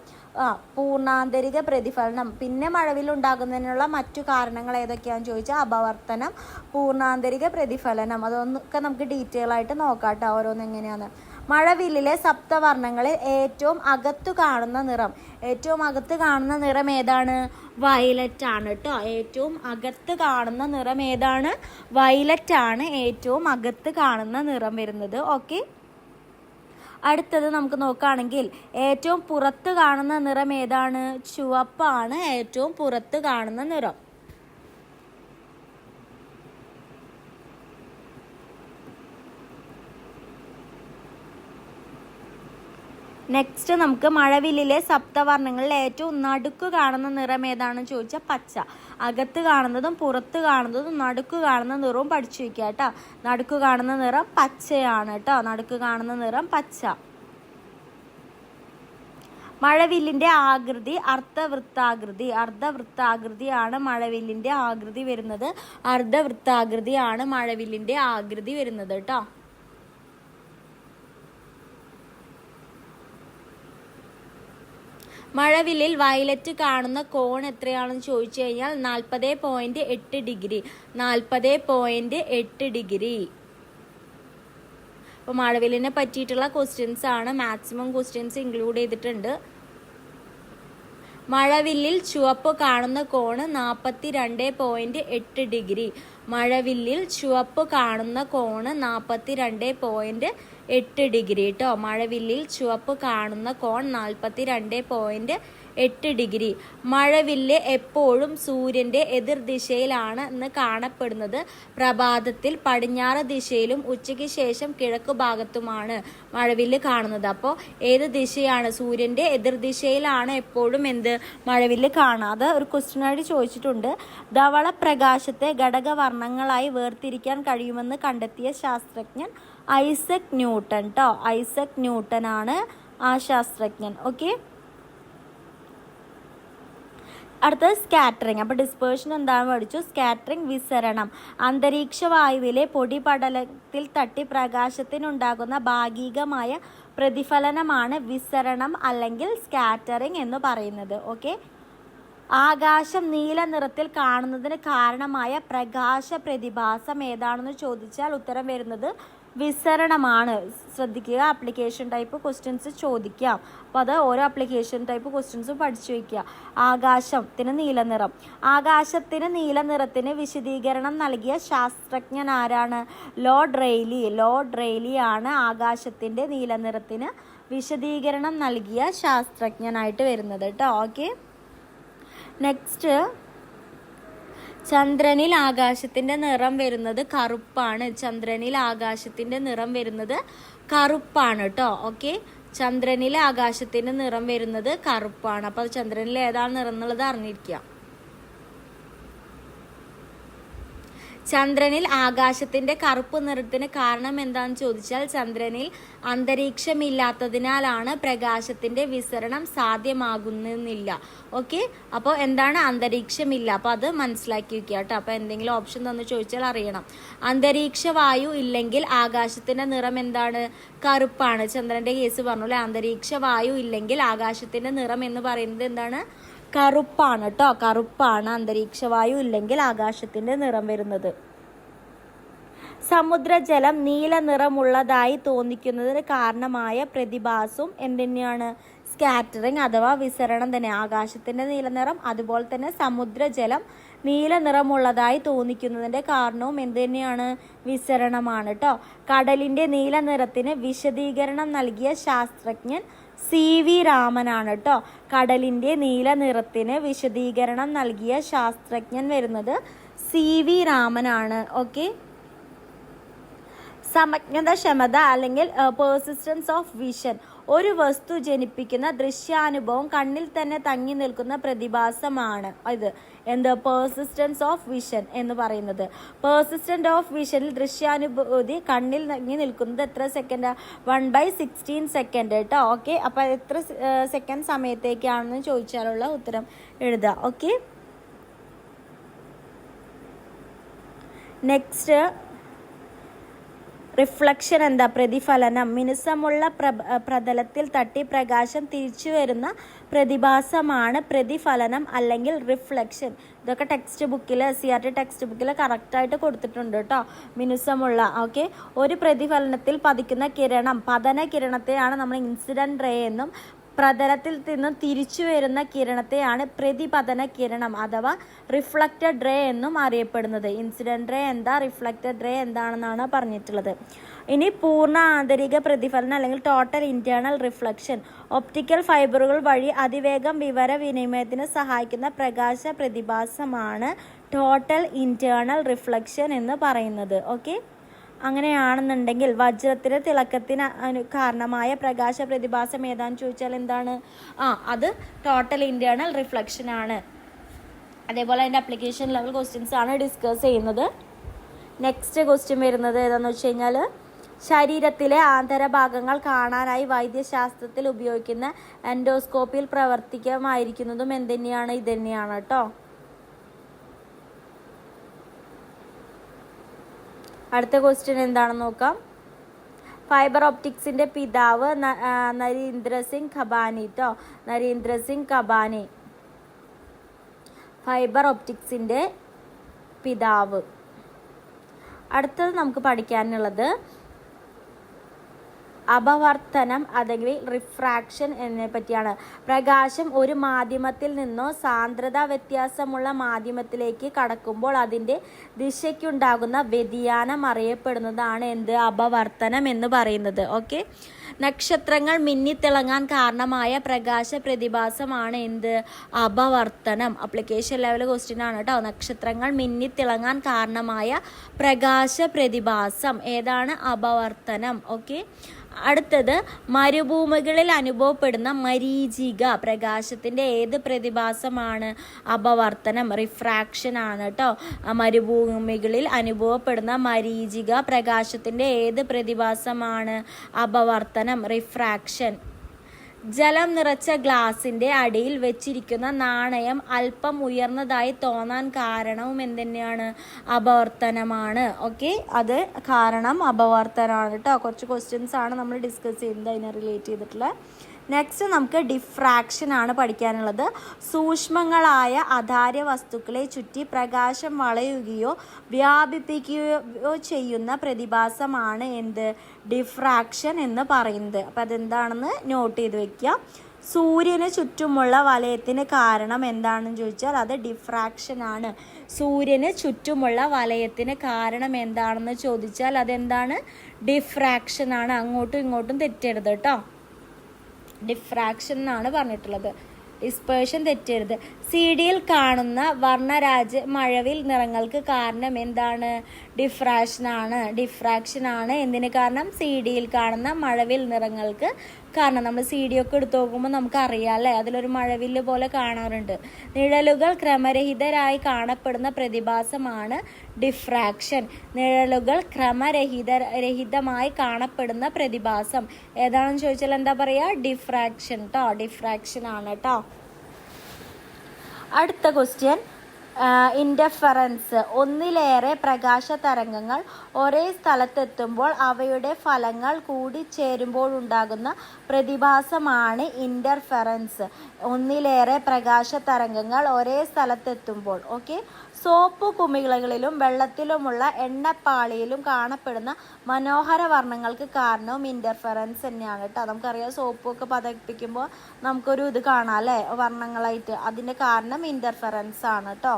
Speaker 1: പൂർണ്ണാന്തരിക പ്രതിഫലനം. പിന്നെ മഴവില്ലുണ്ടാകുന്നതിനുള്ള മറ്റു കാരണങ്ങൾ ഏതൊക്കെയാണെന്ന് ചോദിച്ചാൽ അപവർത്തനം, പൂർണ്ണാന്തരിക പ്രതിഫലനം. അതൊന്നൊക്കെ നമുക്ക് ഡീറ്റെയിൽ ആയിട്ട് നോക്കാം കേട്ടോ, ഓരോന്ന് എങ്ങനെയാണ്. മഴവില്ലിലെ സപ്തവർണ്ണങ്ങളിൽ ഏറ്റവും അകത്തു കാണുന്ന നിറം ഏതാണ്? വയലറ്റ് ആണ് കേട്ടോ. ഏറ്റവും അകത്ത് കാണുന്ന നിറം ഏതാണ്? വയലറ്റ് ആണ് ഏറ്റവും അകത്ത് കാണുന്ന നിറം വരുന്നത്. ഓക്കെ, അടുത്തത് നമുക്ക് നോക്കുകയാണെങ്കിൽ ഏറ്റവും പുറത്ത് കാണുന്ന നിറം ഏതാണ്? ചുവപ്പാണ് ഏറ്റവും പുറത്ത് കാണുന്ന നിറം. നെക്സ്റ്റ്, നമുക്ക് മഴവില്ലിലെ സപ്തവർണ്ണങ്ങളിൽ ഏറ്റവും നടുക്ക് കാണുന്ന നിറം ഏതാണെന്ന് ചോദിച്ചാൽ പച്ച. അകത്ത് കാണുന്നതും പുറത്ത് കാണുന്നതും നടുക്ക് കാണുന്ന നിറവും പഠിച്ചു വയ്ക്കുക കേട്ടോ. നടുക്ക് കാണുന്ന നിറം പച്ചയാണ് കേട്ടോ. നടുക്ക് കാണുന്ന നിറം പച്ച. മഴവില്ലിൻ്റെ ആകൃതി അർദ്ധവൃത്താകൃതിയാണ് മഴവില്ലിൻ്റെ ആകൃതി വരുന്നത്. അർദ്ധവൃത്താകൃതിയാണ് മഴവില്ലിൻ്റെ ആകൃതി വരുന്നത് കേട്ടോ. മഴവില്ലിൽ വയലറ്റ് കാണുന്ന കോൺ എത്രയാണെന്ന് ചോദിച്ചു കഴിഞ്ഞാൽ 40.8 ഡിഗ്രി. 40.8 ഡിഗ്രി. അപ്പോൾ മഴവില്ലിനെ പറ്റിയിട്ടുള്ള ക്വസ്റ്റ്യൻസ് ആണ്. മാക്സിമം ക്വസ്റ്റ്യൻസ് ഇൻക്ലൂഡ് ചെയ്തിട്ടുണ്ട്. മഴവില്ലിൽ ചുവപ്പ് കാണുന്ന കോണ് 42.8 ഡിഗ്രി. മഴവില്ലിൽ ചുവപ്പ് കാണുന്ന കോണ് 42.8 ഡിഗ്രി കേട്ടോ. മഴവില്ലിൽ ചുവപ്പ് കാണുന്ന കോൺ 42.8 ഡിഗ്രി. മഴവില്ല് എപ്പോഴും സൂര്യൻ്റെ എതിർദിശയിലാണ് എന്ന് കാണപ്പെടുന്നത്. പ്രഭാതത്തിൽ പടിഞ്ഞാറ് ദിശയിലും ഉച്ചയ്ക്ക് ശേഷം കിഴക്കു ഭാഗത്തുമാണ് മഴവില്ല് കാണുന്നത്. അപ്പോൾ ഏത് ദിശയാണ്? സൂര്യൻ്റെ എതിർദിശയിലാണ് എപ്പോഴും മഴവില്ല് കാണാതെ. ഒരു ക്വസ്റ്റ്യനായിട്ട് ചോദിച്ചിട്ടുണ്ട്. ധവള പ്രകാശത്തെ ഘടകവർണ്ണങ്ങളായി വേർതിരിക്കാൻ കഴിയുമെന്ന് കണ്ടെത്തിയ ശാസ്ത്രജ്ഞൻ ഐസക് ന്യൂട്ടൺ കേട്ടോ. ഐസക് ന്യൂട്ടൺ ആണ് ആ ശാസ്ത്രജ്ഞൻ. ഓക്കെ. അടുത്തത് സ്കാറ്ററിങ്. അപ്പോൾ ഡിസ്പേർഷൻ എന്താണെന്ന് പഠിച്ചു. സ്കാറ്ററിങ് വിസരണം. അന്തരീക്ഷ വായുവിലെ പൊടിപടലത്തിൽ തട്ടി പ്രകാശത്തിനുണ്ടാകുന്ന ഭാഗികമായ പ്രതിഫലനമാണ് വിസരണം അല്ലെങ്കിൽ സ്കാറ്ററിങ് എന്ന് പറയുന്നത്. ഓക്കെ. ആകാശം നീല നിറത്തിൽ കാണുന്നതിന് കാരണമായ പ്രകാശ പ്രതിഭാസം ഏതാണെന്ന് ചോദിച്ചാൽ ഉത്തരം വരുന്നത് വിസരണമാണ്. ശ്രദ്ധിക്കുക, ആപ്ലിക്കേഷൻ ടൈപ്പ് ക്വസ്റ്റ്യൻസ് ചോദിക്കാം. അപ്പോൾ അത് ഓരോ ആപ്ലിക്കേഷൻ ടൈപ്പ് ക്വസ്റ്റ്യൻസും പഠിച്ചു വയ്ക്കുക. ആകാശത്തിന് നീലനിറം. ആകാശത്തിന് നീലനിറത്തിന് വിശദീകരണം നൽകിയ ശാസ്ത്രജ്ഞൻ ആരാണ്? ലോർഡ് റെയ്ലി ആണ് ആകാശത്തിൻ്റെ നീലനിറത്തിന് വിശദീകരണം നൽകിയ ശാസ്ത്രജ്ഞനായിട്ട് വരുന്നത് കേട്ടോ. ഓക്കെ. നെക്സ്റ്റ്, ചന്ദ്രനിൽ ആകാശത്തിൻ്റെ നിറം വരുന്നത് കറുപ്പാണ്. ചന്ദ്രനിൽ ആകാശത്തിൻ്റെ നിറം വരുന്നത് കറുപ്പാണ് കേട്ടോ. ഓക്കെ. ചന്ദ്രനിൽ ആകാശത്തിൻ്റെ നിറം വരുന്നത് കറുപ്പാണ്. അപ്പോൾ ചന്ദ്രനിൽ ഏതാണ് നിറം എന്നുള്ളത് അറിഞ്ഞിരിക്കുക. ചന്ദ്രനിൽ ആകാശത്തിൻ്റെ കറുപ്പ് നിറത്തിന് കാരണം എന്താണെന്ന് ചോദിച്ചാൽ ചന്ദ്രനിൽ അന്തരീക്ഷമില്ലാത്തതിനാലാണ് പ്രകാശത്തിൻ്റെ വിസരണം സാധ്യമാകുന്നില്ല. ഓക്കെ. അപ്പോൾ എന്താണ് അന്തരീക്ഷമില്ല? അപ്പോൾ അത് മനസ്സിലാക്കി വയ്ക്കുക കേട്ടോ. അപ്പോൾ എന്തെങ്കിലും ഓപ്ഷൻ തന്നു ചോദിച്ചാൽ അറിയണം. അന്തരീക്ഷ വായു ഇല്ലെങ്കിൽ ആകാശത്തിൻ്റെ നിറം എന്താണ്? കറുപ്പാണ്. ചന്ദ്രൻ്റെ കേസ് പറഞ്ഞു അല്ലേ. അന്തരീക്ഷ വായു ഇല്ലെങ്കിൽ ആകാശത്തിൻ്റെ നിറം എന്ന് പറയുന്നത് എന്താണ്? കറുപ്പാണ് കേട്ടോ. കറുപ്പാണ്. അന്തരീക്ഷ വായു ഇല്ലെങ്കിൽ ആകാശത്തിൻ്റെ നിറം വരുന്നത്. സമുദ്രജലം നീല നിറമുള്ളതായി തോന്നിക്കുന്നതിന് കാരണമായ പ്രതിഭാസം എന്തുതന്നെയാണ്? സ്കാറ്ററിങ് അഥവാ വിസരണം തന്നെ. ആകാശത്തിൻ്റെ നീലനിറം അതുപോലെ തന്നെ സമുദ്രജലം നീല നിറമുള്ളതായി തോന്നിക്കുന്നതിൻ്റെ കാരണവും എന്ത് തന്നെയാണ്? വിസരണമാണ് കേട്ടോ. കടലിൻ്റെ നീല നിറത്തിന് വിശദീകരണം നൽകിയ ശാസ്ത്രജ്ഞൻ CV രാമനാണ് കേട്ടോ. കടലിൻ്റെ നീല നിറത്തിന് വിശദീകരണം നൽകിയ ശാസ്ത്രജ്ഞൻ വരുന്നത് CV രാമനാണ്. ഓക്കെ. സമജ്ഞതക്ഷമത അല്ലെങ്കിൽ പേഴ്സിസ്റ്റൻസ് ഓഫ് വിഷൻ. ഒരു വസ്തു ജനിപ്പിക്കുന്ന ദൃശ്യാനുഭവം കണ്ണിൽ തന്നെ തങ്ങി നിൽക്കുന്ന പ്രതിഭാസമാണ് ഇത്. പേഴ്സിസ്റ്റൻസ് ഓഫ് വിഷൻ എന്ന് പറയുന്നത്. പേഴ്സിസ്റ്റന്റ് ഓഫ് വിഷനിൽ ദൃശ്യാനുഭൂതി കണ്ണിൽ തങ്ങി നിൽക്കുന്നത് എത്ര സെക്കൻഡ്? 1/16 സെക്കൻഡ് കേട്ടോ. ഓക്കെ. അപ്പോൾ എത്ര സെക്കൻഡ് സമയത്തേക്കാണെന്ന് ചോദിച്ചാലുള്ള ഉത്തരം എഴുതുക. ഓക്കെ. നെക്സ്റ്റ്, റിഫ്ലക്ഷൻ എന്താ? പ്രതിഫലനം. മിനുസമുള്ള പ്രതലത്തിൽ തട്ടി പ്രകാശം തിരിച്ചു വരുന്ന പ്രതിഭാസമാണ് പ്രതിഫലനം അല്ലെങ്കിൽ റിഫ്ലക്ഷൻ. ഇതൊക്കെ ടെക്സ്റ്റ് ബുക്കിൽ CRT ടെക്സ്റ്റ് ബുക്കിൽ കറക്റ്റായിട്ട് കൊടുത്തിട്ടുണ്ട് കേട്ടോ. മിനുസമുള്ള. ഓക്കെ. ഒരു പ്രതിഫലനത്തിൽ പതിക്കുന്ന കിരണം, പതന കിരണത്തെയാണ് നമ്മൾ ഇൻസിഡന്റ് റേ എന്നും പ്രതലത്തിൽ നിന്നും തിരിച്ചു വരുന്ന കിരണത്തെയാണ് പ്രതിപതന കിരണം അഥവാ റിഫ്ലക്റ്റഡ് റേ എന്നും അറിയപ്പെടുന്നത്. ഇൻസിഡന്റ് റേ എന്താ, റിഫ്ലക്റ്റഡ് റേ എന്താണെന്നാണ് പറഞ്ഞിട്ടുള്ളത്. ഇനി പൂർണ്ണ ആന്തരിക പ്രതിഫലനം അല്ലെങ്കിൽ ടോട്ടൽ ഇന്റേണൽ റിഫ്ലക്ഷൻ. ഒപ്റ്റിക്കൽ ഫൈബറുകൾ വഴി അതിവേഗം വിവര വിനിമയത്തിന് സഹായിക്കുന്ന പ്രകാശ പ്രതിഭാസമാണ് ടോട്ടൽ ഇന്റേണൽ റിഫ്ലക്ഷൻ എന്ന് പറയുന്നത്. ഓക്കെ. അങ്ങനെയാണെന്നുണ്ടെങ്കിൽ വജ്രത്തിൻ്റെ തിളക്കത്തിന് കാരണമായ പ്രകാശ പ്രതിഭാസം ഏതാണെന്ന് ചോദിച്ചാൽ എന്താണ്? അത് ടോട്ടൽ ഇന്റേണൽ റിഫ്ലക്ഷൻ ആണ്. അതേപോലെ അതിൻ്റെ അപ്ലിക്കേഷൻ ലെവൽ ക്വസ്റ്റ്യൻസ് ആണ് ഡിസ്കസ് ചെയ്യുന്നത്. നെക്സ്റ്റ് ക്വസ്റ്റ്യൻ വരുന്നത് ഏതാണെന്ന് വെച്ച് കഴിഞ്ഞാൽ ശരീരത്തിലെ ആന്തരഭാഗങ്ങൾ കാണാനായി വൈദ്യശാസ്ത്രത്തിൽ ഉപയോഗിക്കുന്ന എൻഡോസ്കോപ്പിയിൽ പ്രവർത്തികമായിരിക്കുന്നതും എന്തുതന്നെയാണ്? ഇത് തന്നെയാണ് കേട്ടോ. അടുത്ത ക്വസ്റ്റ്യൻ എന്താണെന്ന് നോക്കാം. ഫൈബർ ഒപ്റ്റിക്സിന്റെ പിതാവ് നരീന്ദ്രസിംഗ് ഖബാനി ട്ടോ. നരീന്ദ്രസിംഗ് ഖബാനി ഫൈബർ ഒപ്റ്റിക്സിന്റെ പിതാവ്. അടുത്തത് നമുക്ക് പഠിക്കാനുള്ളത് അപവർത്തനം അല്ലെങ്കിൽ റിഫ്രാക്ഷൻ എന്നതിനെ പറ്റിയാണ്. പ്രകാശം ഒരു മാധ്യമത്തിൽ നിന്നോ സാന്ദ്രത വ്യത്യാസമുള്ള മാധ്യമത്തിലേക്ക് കടക്കുമ്പോൾ അതിൻ്റെ ദിശയ്ക്കുണ്ടാകുന്ന വ്യതിയാനം അറിയപ്പെടുന്നതാണ് എന്ത്? അപവർത്തനം എന്ന് പറയുന്നത്. ഓക്കെ. നക്ഷത്രങ്ങൾ മിന്നിത്തിളങ്ങാൻ കാരണമായ പ്രകാശ പ്രതിഭാസമാണ് എന്ത്? അപവർത്തനം. അപ്ലിക്കേഷൻ ലെവൽ ക്വസ്റ്റ്യൻ ആണ് കേട്ടോ. നക്ഷത്രങ്ങൾ മിന്നിത്തിളങ്ങാൻ കാരണമായ പ്രകാശ പ്രതിഭാസം ഏതാണ്? അപവർത്തനം. ഓക്കെ. അടുത്തത് മരുഭൂമികളിൽ അനുഭവപ്പെടുന്ന മരീചിക പ്രകാശത്തിൻ്റെ ഏത് പ്രതിഭാസമാണ്? അപവർത്തനം, റിഫ്രാക്ഷൻ ആണ് കേട്ടോ. മരുഭൂമികളിൽ അനുഭവപ്പെടുന്ന മരീചിക പ്രകാശത്തിൻ്റെ ഏത് പ്രതിഭാസമാണ്? അപവർത്തനം, റിഫ്രാക്ഷൻ. ജലം നിറച്ച ഗ്ലാസിൻ്റെ അടിയിൽ വെച്ചിരിക്കുന്ന നാണയം അല്പം ഉയർന്നതായി തോന്നാൻ കാരണവും എന്തുതന്നെയാണ്? അപവർത്തനമാണ്. ഓക്കെ, അത് കാരണം അപവർത്തനമാണ് കേട്ടോ. കുറച്ച് ക്വസ്റ്റ്യൻസ് ആണ് നമ്മൾ ഡിസ്കസ് ചെയ്യുന്നത് അതിനെ റിലേറ്റ് ചെയ്തിട്ടുള്ള. നെക്സ്റ്റ് നമുക്ക് ഡിഫ്രാക്ഷൻ ആണ് പഠിക്കാനുള്ളത്. സൂക്ഷ്മങ്ങളായ അധാര്യ വസ്തുക്കളെ ചുറ്റി പ്രകാശം വളയുകയോ വ്യാപിപ്പിക്കുകയോ ചെയ്യുന്ന പ്രതിഭാസമാണ് എന്ത്? ഡിഫ്രാക്ഷൻ എന്ന് പറയുന്നത്. അപ്പം അതെന്താണെന്ന് നോട്ട് ചെയ്ത് വെക്കുക. സൂര്യന് ചുറ്റുമുള്ള വലയത്തിന് കാരണം എന്താണെന്ന് ചോദിച്ചാൽ അത് ഡിഫ്രാക്ഷൻ ആണ്. സൂര്യന് ചുറ്റുമുള്ള വലയത്തിന് കാരണം എന്താണെന്ന് ചോദിച്ചാൽ അതെന്താണ്? ഡിഫ്രാക്ഷൻ ആണ്. അങ്ങോട്ടും ഇങ്ങോട്ടും തെറ്റരുത് കേട്ടോ. ഡിഫ്രാക്ഷൻ എന്നാണ് പറഞ്ഞിട്ടുള്ളത്. ഡിസ്പേർഷൻ തെറ്റരുത്. സി ഡിയിൽ കാണുന്ന വർണ്ണരാജ മഴവിൽ നിറങ്ങൾക്ക് കാരണം എന്താണ്? ഡിഫ്രാക്ഷൻ ആണ്. എന്തിന് കാരണം? സി ഡിയിൽ കാണുന്ന മഴവിൽ നിറങ്ങൾക്ക് കാരണം. നമ്മൾ സി ഡി ഒക്കെ എടുത്ത് നോക്കുമ്പോൾ നമുക്ക് അറിയാം അല്ലേ, അതിലൊരു മഴവില്ല് പോലെ കാണാറുണ്ട്. നിഴലുകൾ ക്രമരഹിതരായി കാണപ്പെടുന്ന പ്രതിഭാസമാണ് ഡിഫ്രാക്ഷൻ. നിഴലുകൾ ക്രമരഹിതമായി കാണപ്പെടുന്ന പ്രതിഭാസം ഏതാണെന്ന് ചോദിച്ചാൽ എന്താ പറയുക? ഡിഫ്രാക്ഷൻ ട്ടോ. ഡിഫ്രാക്ഷൻ ആണ് കേട്ടോ. അടുത്ത ക്വസ്റ്റ്യൻ ഇൻറ്റർഫെറൻസ്. ഒന്നിലേറെ പ്രകാശ തരംഗങ്ങൾ ഒരേ സ്ഥലത്തെത്തുമ്പോൾ അവയുടെ ഫലങ്ങൾ കൂടിച്ചേരുമ്പോഴുണ്ടാകുന്ന പ്രതിഭാസമാണ് ഇൻറ്റർഫെറൻസ്. ഒന്നിലേറെ പ്രകാശ തരംഗങ്ങൾ ഒരേ സ്ഥലത്തെത്തുമ്പോൾ. ഓക്കെ. സോപ്പ് കുമിളകളിലും വെള്ളത്തിലുമുള്ള എണ്ണപ്പാളിയിലും കാണപ്പെടുന്ന മനോഹര വർണ്ണങ്ങൾക്ക് കാരണവും ഇൻറ്റർഫെറൻസ് തന്നെയാണ് കേട്ടോ. നമുക്കറിയാം സോപ്പൊക്കെ പതപ്പിക്കുമ്പോൾ നമുക്കൊരു ഇത് കാണാം അല്ലേ, വർണ്ണങ്ങളായിട്ട്. അതിൻ്റെ കാരണം ഇൻറ്റർഫെറൻസ് ആണ് കേട്ടോ.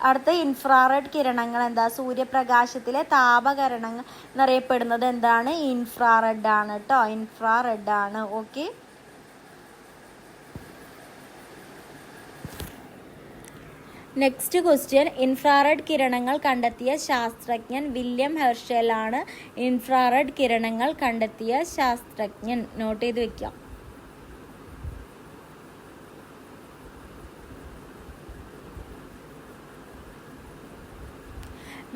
Speaker 1: അടുത്ത ഇൻഫ്രാറെഡ് കിരണങ്ങൾ എന്താ? സൂര്യപ്രകാശത്തിലെ താപകരണങ്ങൾ എന്നറിയപ്പെടുന്നത് എന്താണ്? ഇൻഫ്രാറെഡ് ആണ് കേട്ടോ. ഇൻഫ്രാറെഡ് ആണ്. ഓക്കെ. Next question. ഇൻഫ്രാറെഡ് കിരണങ്ങൾ കണ്ടെത്തിയ ശാസ്ത്രജ്ഞൻ വില്യം ഹെർഷൽ ആണ്. ഇൻഫ്രാറെഡ് കിരണങ്ങൾ കണ്ടെത്തിയ ശാസ്ത്രജ്ഞൻ നോട്ട് ചെയ്ത് വെക്കാം.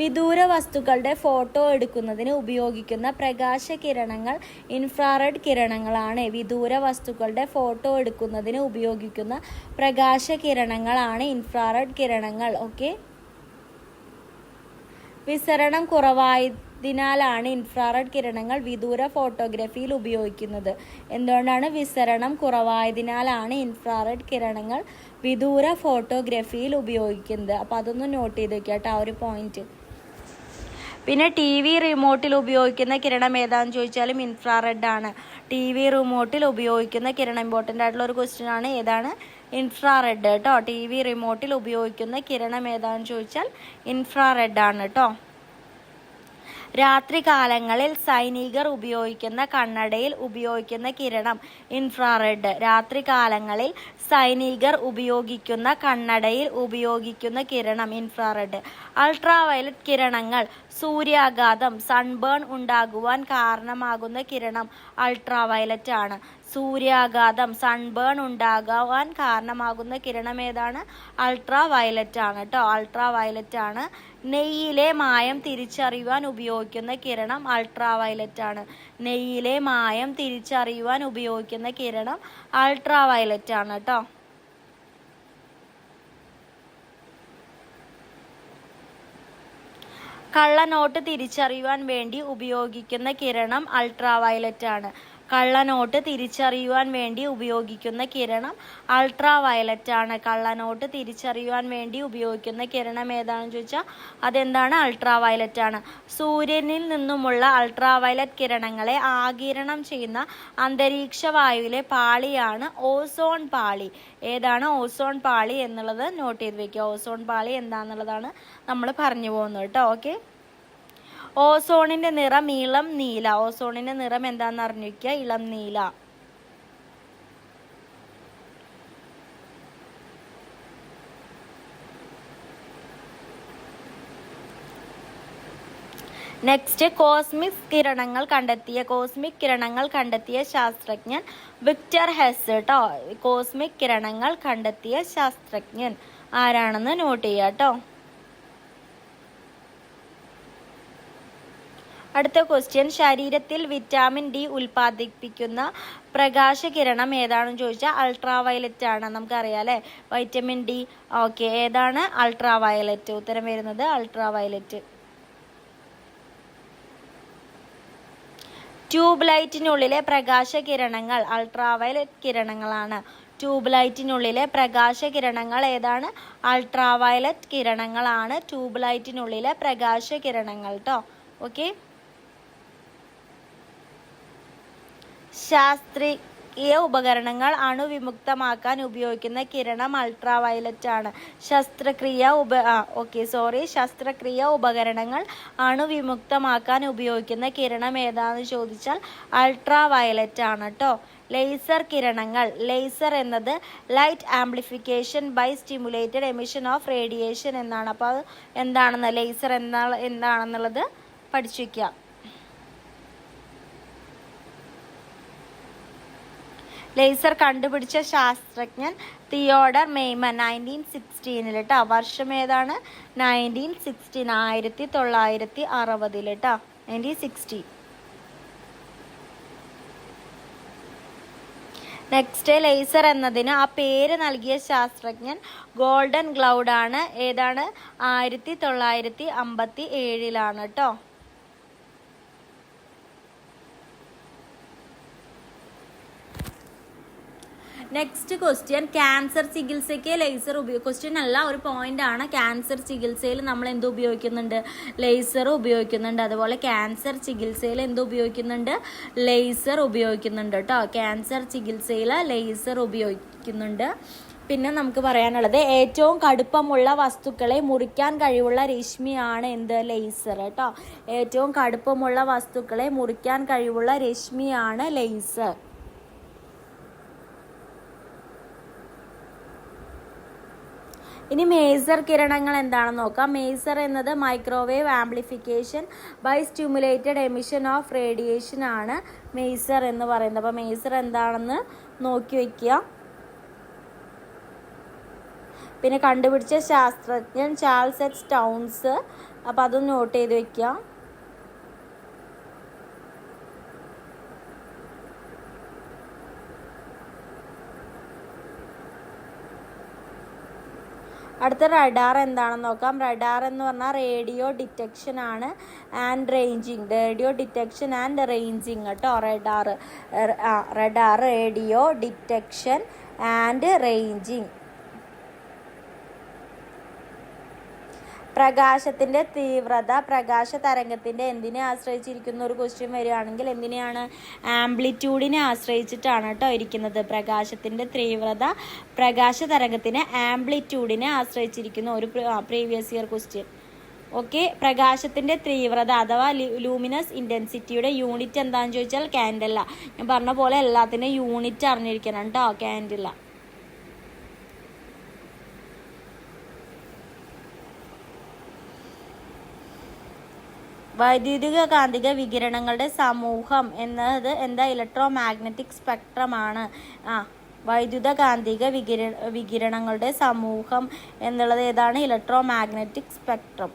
Speaker 1: വിദൂര വസ്തുക്കളുടെ ഫോട്ടോ എടുക്കുന്നതിന് ഉപയോഗിക്കുന്ന പ്രകാശ കിരണങ്ങൾ ഇൻഫ്രാറെഡ് കിരണങ്ങളാണ്. വിദൂര വസ്തുക്കളുടെ ഫോട്ടോ എടുക്കുന്നതിന് ഉപയോഗിക്കുന്ന പ്രകാശ കിരണങ്ങളാണ് ഇൻഫ്രാറെഡ് കിരണങ്ങൾ. ഓക്കെ. വിസരണം കുറവായതിനാലാണ് ഇൻഫ്രാറെഡ് കിരണങ്ങൾ വിദൂര ഫോട്ടോഗ്രാഫിയിൽ ഉപയോഗിക്കുന്നത്. എന്തുകൊണ്ടാണ്? വിസരണം കുറവായതിനാലാണ് ഇൻഫ്രാറെഡ് കിരണങ്ങൾ വിദൂര ഫോട്ടോഗ്രാഫിയിൽ ഉപയോഗിക്കുന്നത്. അപ്പോൾ അതൊന്ന് നോട്ട് ചെയ്ത് വെക്കുക കേട്ടോ, ആ ഒരു പോയിന്റ്. പിന്നെ ടി വി റിമോട്ടിൽ ഉപയോഗിക്കുന്ന കിരണം ഏതാണെന്ന് ചോദിച്ചാലും ഇൻഫ്രാറെഡ് ആണ്. ടി വി റിമോട്ടിൽ ഉപയോഗിക്കുന്ന കിരണം ഇമ്പോർട്ടൻ്റ് ആയിട്ടുള്ള ഒരു ക്വസ്റ്റ്യൻ ആണ്. ഏതാണ്? ഇൻഫ്രാറെഡ് കേട്ടോ. ടി വി റിമോട്ടിൽ ഉപയോഗിക്കുന്ന കിരണം ഏതാണെന്ന് ചോദിച്ചാൽ ഇൻഫ്രാറെഡ് ആണ് കേട്ടോ. രാത്രികാലങ്ങളിൽ സൈനികർ ഉപയോഗിക്കുന്ന കണ്ണടയിൽ ഉപയോഗിക്കുന്ന കിരണം ഇൻഫ്രാറെഡ്. രാത്രികാലങ്ങളിൽ സൈനികർ ഉപയോഗിക്കുന്ന കണ്ണടയിൽ ഉപയോഗിക്കുന്ന കിരണം ഇൻഫ്രാറെഡ്. അൾട്രാവയലറ്റ് കിരണങ്ങൾ സൂര്യാഘാതം സൺബേൺ ഉണ്ടാകുവാൻ കാരണമാകുന്ന കിരണം അൾട്രാവയലറ്റ് ആണ്. സൂര്യാഘാതം സൺബേൺ ഉണ്ടാകുവാൻ കാരണമാകുന്ന കിരണം ഏതാണ്? അൾട്രാവയലറ്റ് ആണ് കേട്ടോ. അൾട്രാവയലറ്റ് ആണ്. നെയ്യിലെ മായം തിരിച്ചറിയുവാൻ ഉപയോഗിക്കുന്ന കിരണം അൾട്രാവയലറ്റ് ആണ്. നെയ്യിലെ മായം തിരിച്ചറിയുവാൻ ഉപയോഗിക്കുന്ന കിരണം അൾട്രാവയലറ്റ് ആണ് കേട്ടോ. കള്ളനോട്ട് തിരിച്ചറിയുവാൻ വേണ്ടി ഉപയോഗിക്കുന്ന കിരണം അൾട്രാവയലറ്റ് ആണ്. കള്ളനോട്ട് തിരിച്ചറിയുവാൻ വേണ്ടി ഉപയോഗിക്കുന്ന കിരണം അൾട്രാവയലറ്റ് ആണ്. കള്ളനോട്ട് തിരിച്ചറിയുവാൻ വേണ്ടി ഉപയോഗിക്കുന്ന കിരണം ഏതാണെന്ന് ചോദിച്ചാൽ അതെന്താണ്? അൾട്രാവയലറ്റ് ആണ്. സൂര്യനിൽ നിന്നുമുള്ള അൾട്രാവയലറ്റ് കിരണങ്ങളെ ആഗിരണം ചെയ്യുന്ന അന്തരീക്ഷ വായുവിലെ പാളിയാണ് ഓസോൺ പാളി. ഏതാണ് ഓസോൺ പാളി എന്നുള്ളത് നോട്ട് ചെയ്ത് വെക്കുക. ഓസോൺ പാളി എന്താണെന്നുള്ളതാണ് നമ്മൾ പറഞ്ഞു പോകുന്നത് കേട്ടോ. ഓക്കെ. ഓസോണിന്റെ നിറം ഇളം നീല. ഓസോണിന്റെ നിറം എന്താണെന്ന് അറിഞ്ഞിരിക്കുക, ഇളം നീല. നെക്സ്റ്റ്, കോസ്മിക് കിരണങ്ങൾ കണ്ടെത്തിയ ശാസ്ത്രജ്ഞൻ വിക്ടർ ഹെസ് കേട്ടോ. കോസ്മിക് കിരണങ്ങൾ കണ്ടെത്തിയ ശാസ്ത്രജ്ഞൻ ആരാണെന്ന് നോട്ട് ചെയ്യുക കേട്ടോ. അടുത്ത ക്വസ്റ്റ്യൻ, ശരീരത്തിൽ വിറ്റാമിൻ ഡി ഉൽപ്പാദിപ്പിക്കുന്ന പ്രകാശകിരണം ഏതാണെന്ന് ചോദിച്ചാൽ അൾട്രാവയലറ്റ് ആണ്. നമുക്കറിയാം അല്ലേ, വൈറ്റമിൻ ഡി. ഓക്കെ, ഏതാണ്? അൾട്രാവയലറ്റ്. ഉത്തരം വരുന്നത് അൾട്രാവയലറ്റ്. ട്യൂബ് ലൈറ്റിനുള്ളിലെ പ്രകാശകിരണങ്ങൾ അൾട്രാവയലറ്റ് കിരണങ്ങളാണ്. ട്യൂബ് ലൈറ്റിനുള്ളിലെ പ്രകാശകിരണങ്ങൾ ഏതാണ്? അൾട്രാവയലറ്റ് കിരണങ്ങളാണ്. ട്യൂബ് ലൈറ്റിനുള്ളിലെ പ്രകാശകിരണങ്ങൾ കേട്ടോ. ഓക്കെ. ശാസ്ത്രീയ ഉപകരണങ്ങൾ അണുവിമുക്തമാക്കാൻ ഉപയോഗിക്കുന്ന കിരണം അൾട്രാവയലറ്റ് ആണ്. ശസ്ത്രക്രിയ ഉപകരണങ്ങൾ അണുവിമുക്തമാക്കാൻ ഉപയോഗിക്കുന്ന കിരണം ഏതാണെന്ന് ചോദിച്ചാൽ അൾട്രാവയലറ്റ് ആണ് കേട്ടോ. ലേസർ കിരണങ്ങൾ. ലേസർ എന്നത് light amplification by stimulated emission of radiation എന്നാണ്. അപ്പോൾ അത് എന്താണെന്ന്, ലേസർ എന്താണെന്നുള്ളത് പഠിച്ചു വയ്ക്കുക. ലേസർ കണ്ടുപിടിച്ച ശാസ്ത്രജ്ഞൻ തിയോഡർ മെയ്മൻ 1916 കേട്ടോ. വർഷം ഏതാണ്? 1916, 1960 കേട്ടോ. 1960. നെക്സ്റ്റ്, ലേസർ എന്നതിന് ആ പേര് നൽകിയ ശാസ്ത്രജ്ഞൻ ഗോൾഡൻ ക്ലൗഡ് ആണ്. ഏതാണ്? 1957 കേട്ടോ. നെക്സ്റ്റ് ക്വസ്റ്റ്യൻ, ക്യാൻസർ ചികിത്സയ്ക്ക് ലേസർ ക്വസ്റ്റ്യൻ അല്ല, ഒരു പോയിന്റ് ആണ്. ക്യാൻസർ ചികിത്സയിൽ നമ്മൾ എന്ത് ഉപയോഗിക്കുന്നുണ്ട്? ലേസർ ഉപയോഗിക്കുന്നുണ്ട്. അതുപോലെ ക്യാൻസർ ചികിത്സയിൽ എന്ത് ഉപയോഗിക്കുന്നുണ്ട്? ലേസർ ഉപയോഗിക്കുന്നുണ്ട് കേട്ടോ. ക്യാൻസർ ചികിത്സയിൽ ലേസർ ഉപയോഗിക്കുന്നുണ്ട്. പിന്നെ നമുക്ക് പറയാനുള്ളത്, ഏറ്റവും കടുപ്പമുള്ള വസ്തുക്കളെ മുറിക്കാൻ കഴിവുള്ള രശ്മിയാണ് എന്ത്? ലേസർ കേട്ടോ. ഏറ്റവും കടുപ്പമുള്ള വസ്തുക്കളെ മുറിക്കാൻ കഴിവുള്ള രശ്മിയാണ് ലേസർ. ഇനി മേസർ കിരണങ്ങൾ എന്താണെന്ന് നോക്കാം. മേസർ എന്നത് microwave amplification by stimulated emission of radiation ആണ് മേസർ എന്ന് പറയുന്നത്. അപ്പോൾ മേസർ എന്താണെന്ന് നോക്കി വയ്ക്കുക. പിന്നെ കണ്ടുപിടിച്ച ശാസ്ത്രജ്ഞൻ ചാൾസ് എച്ച് ടൗൺസ്. അപ്പോൾ അതും നോട്ട് ചെയ്ത് വയ്ക്കുക. അടുത്ത റഡാർ എന്താണെന്ന് നോക്കാം. റഡാർ എന്ന് പറഞ്ഞാൽ റേഡിയോ ഡിറ്റക്ഷൻ ആണ് and ranging. Radio detection and ranging കേട്ടോ. Radar radio detection and ranging. പ്രകാശത്തിൻ്റെ തീവ്രത പ്രകാശ തരംഗത്തിൻ്റെ എന്തിനെ ആശ്രയിച്ചിരിക്കുന്ന ഒരു ക്വസ്റ്റ്യൻ വരികയാണെങ്കിൽ എന്തിനെയാണ്? ആംപ്ലിറ്റ്യൂഡിനെ ആശ്രയിച്ചിട്ടാണ് കേട്ടോ ഇരിക്കുന്നത്. പ്രകാശത്തിൻ്റെ തീവ്രത പ്രകാശ തരംഗത്തിൻ്റെ ആംപ്ലിറ്റ്യൂഡിനെ ആശ്രയിച്ചിരിക്കുന്ന ഒരു പ്രീവിയസ് ഇയർ ക്വസ്റ്റ്യൻ. ഓക്കെ. പ്രകാശത്തിൻ്റെ തീവ്രത അഥവാ ലൂമിനസ് ഇൻറ്റൻസിറ്റിയുടെ യൂണിറ്റ് എന്താണെന്ന് ചോദിച്ചാൽ കാൻഡല. ഞാൻ പറഞ്ഞ പോലെ എല്ലാത്തിനും യൂണിറ്റ് അറിഞ്ഞിരിക്കണം കേട്ടോ. കാൻഡല. വൈദ്യുതിക കാന്തിക വികിരണങ്ങളുടെ സമൂഹം എന്നത് എന്താ? ഇലക്ട്രോ മാഗ്നറ്റിക് സ്പെക്ട്രം ആണ്. വൈദ്യുത കാന്തിക വികിരണങ്ങളുടെ സമൂഹം എന്നുള്ളത് ഏതാണ്? Electro magnetic spectrum.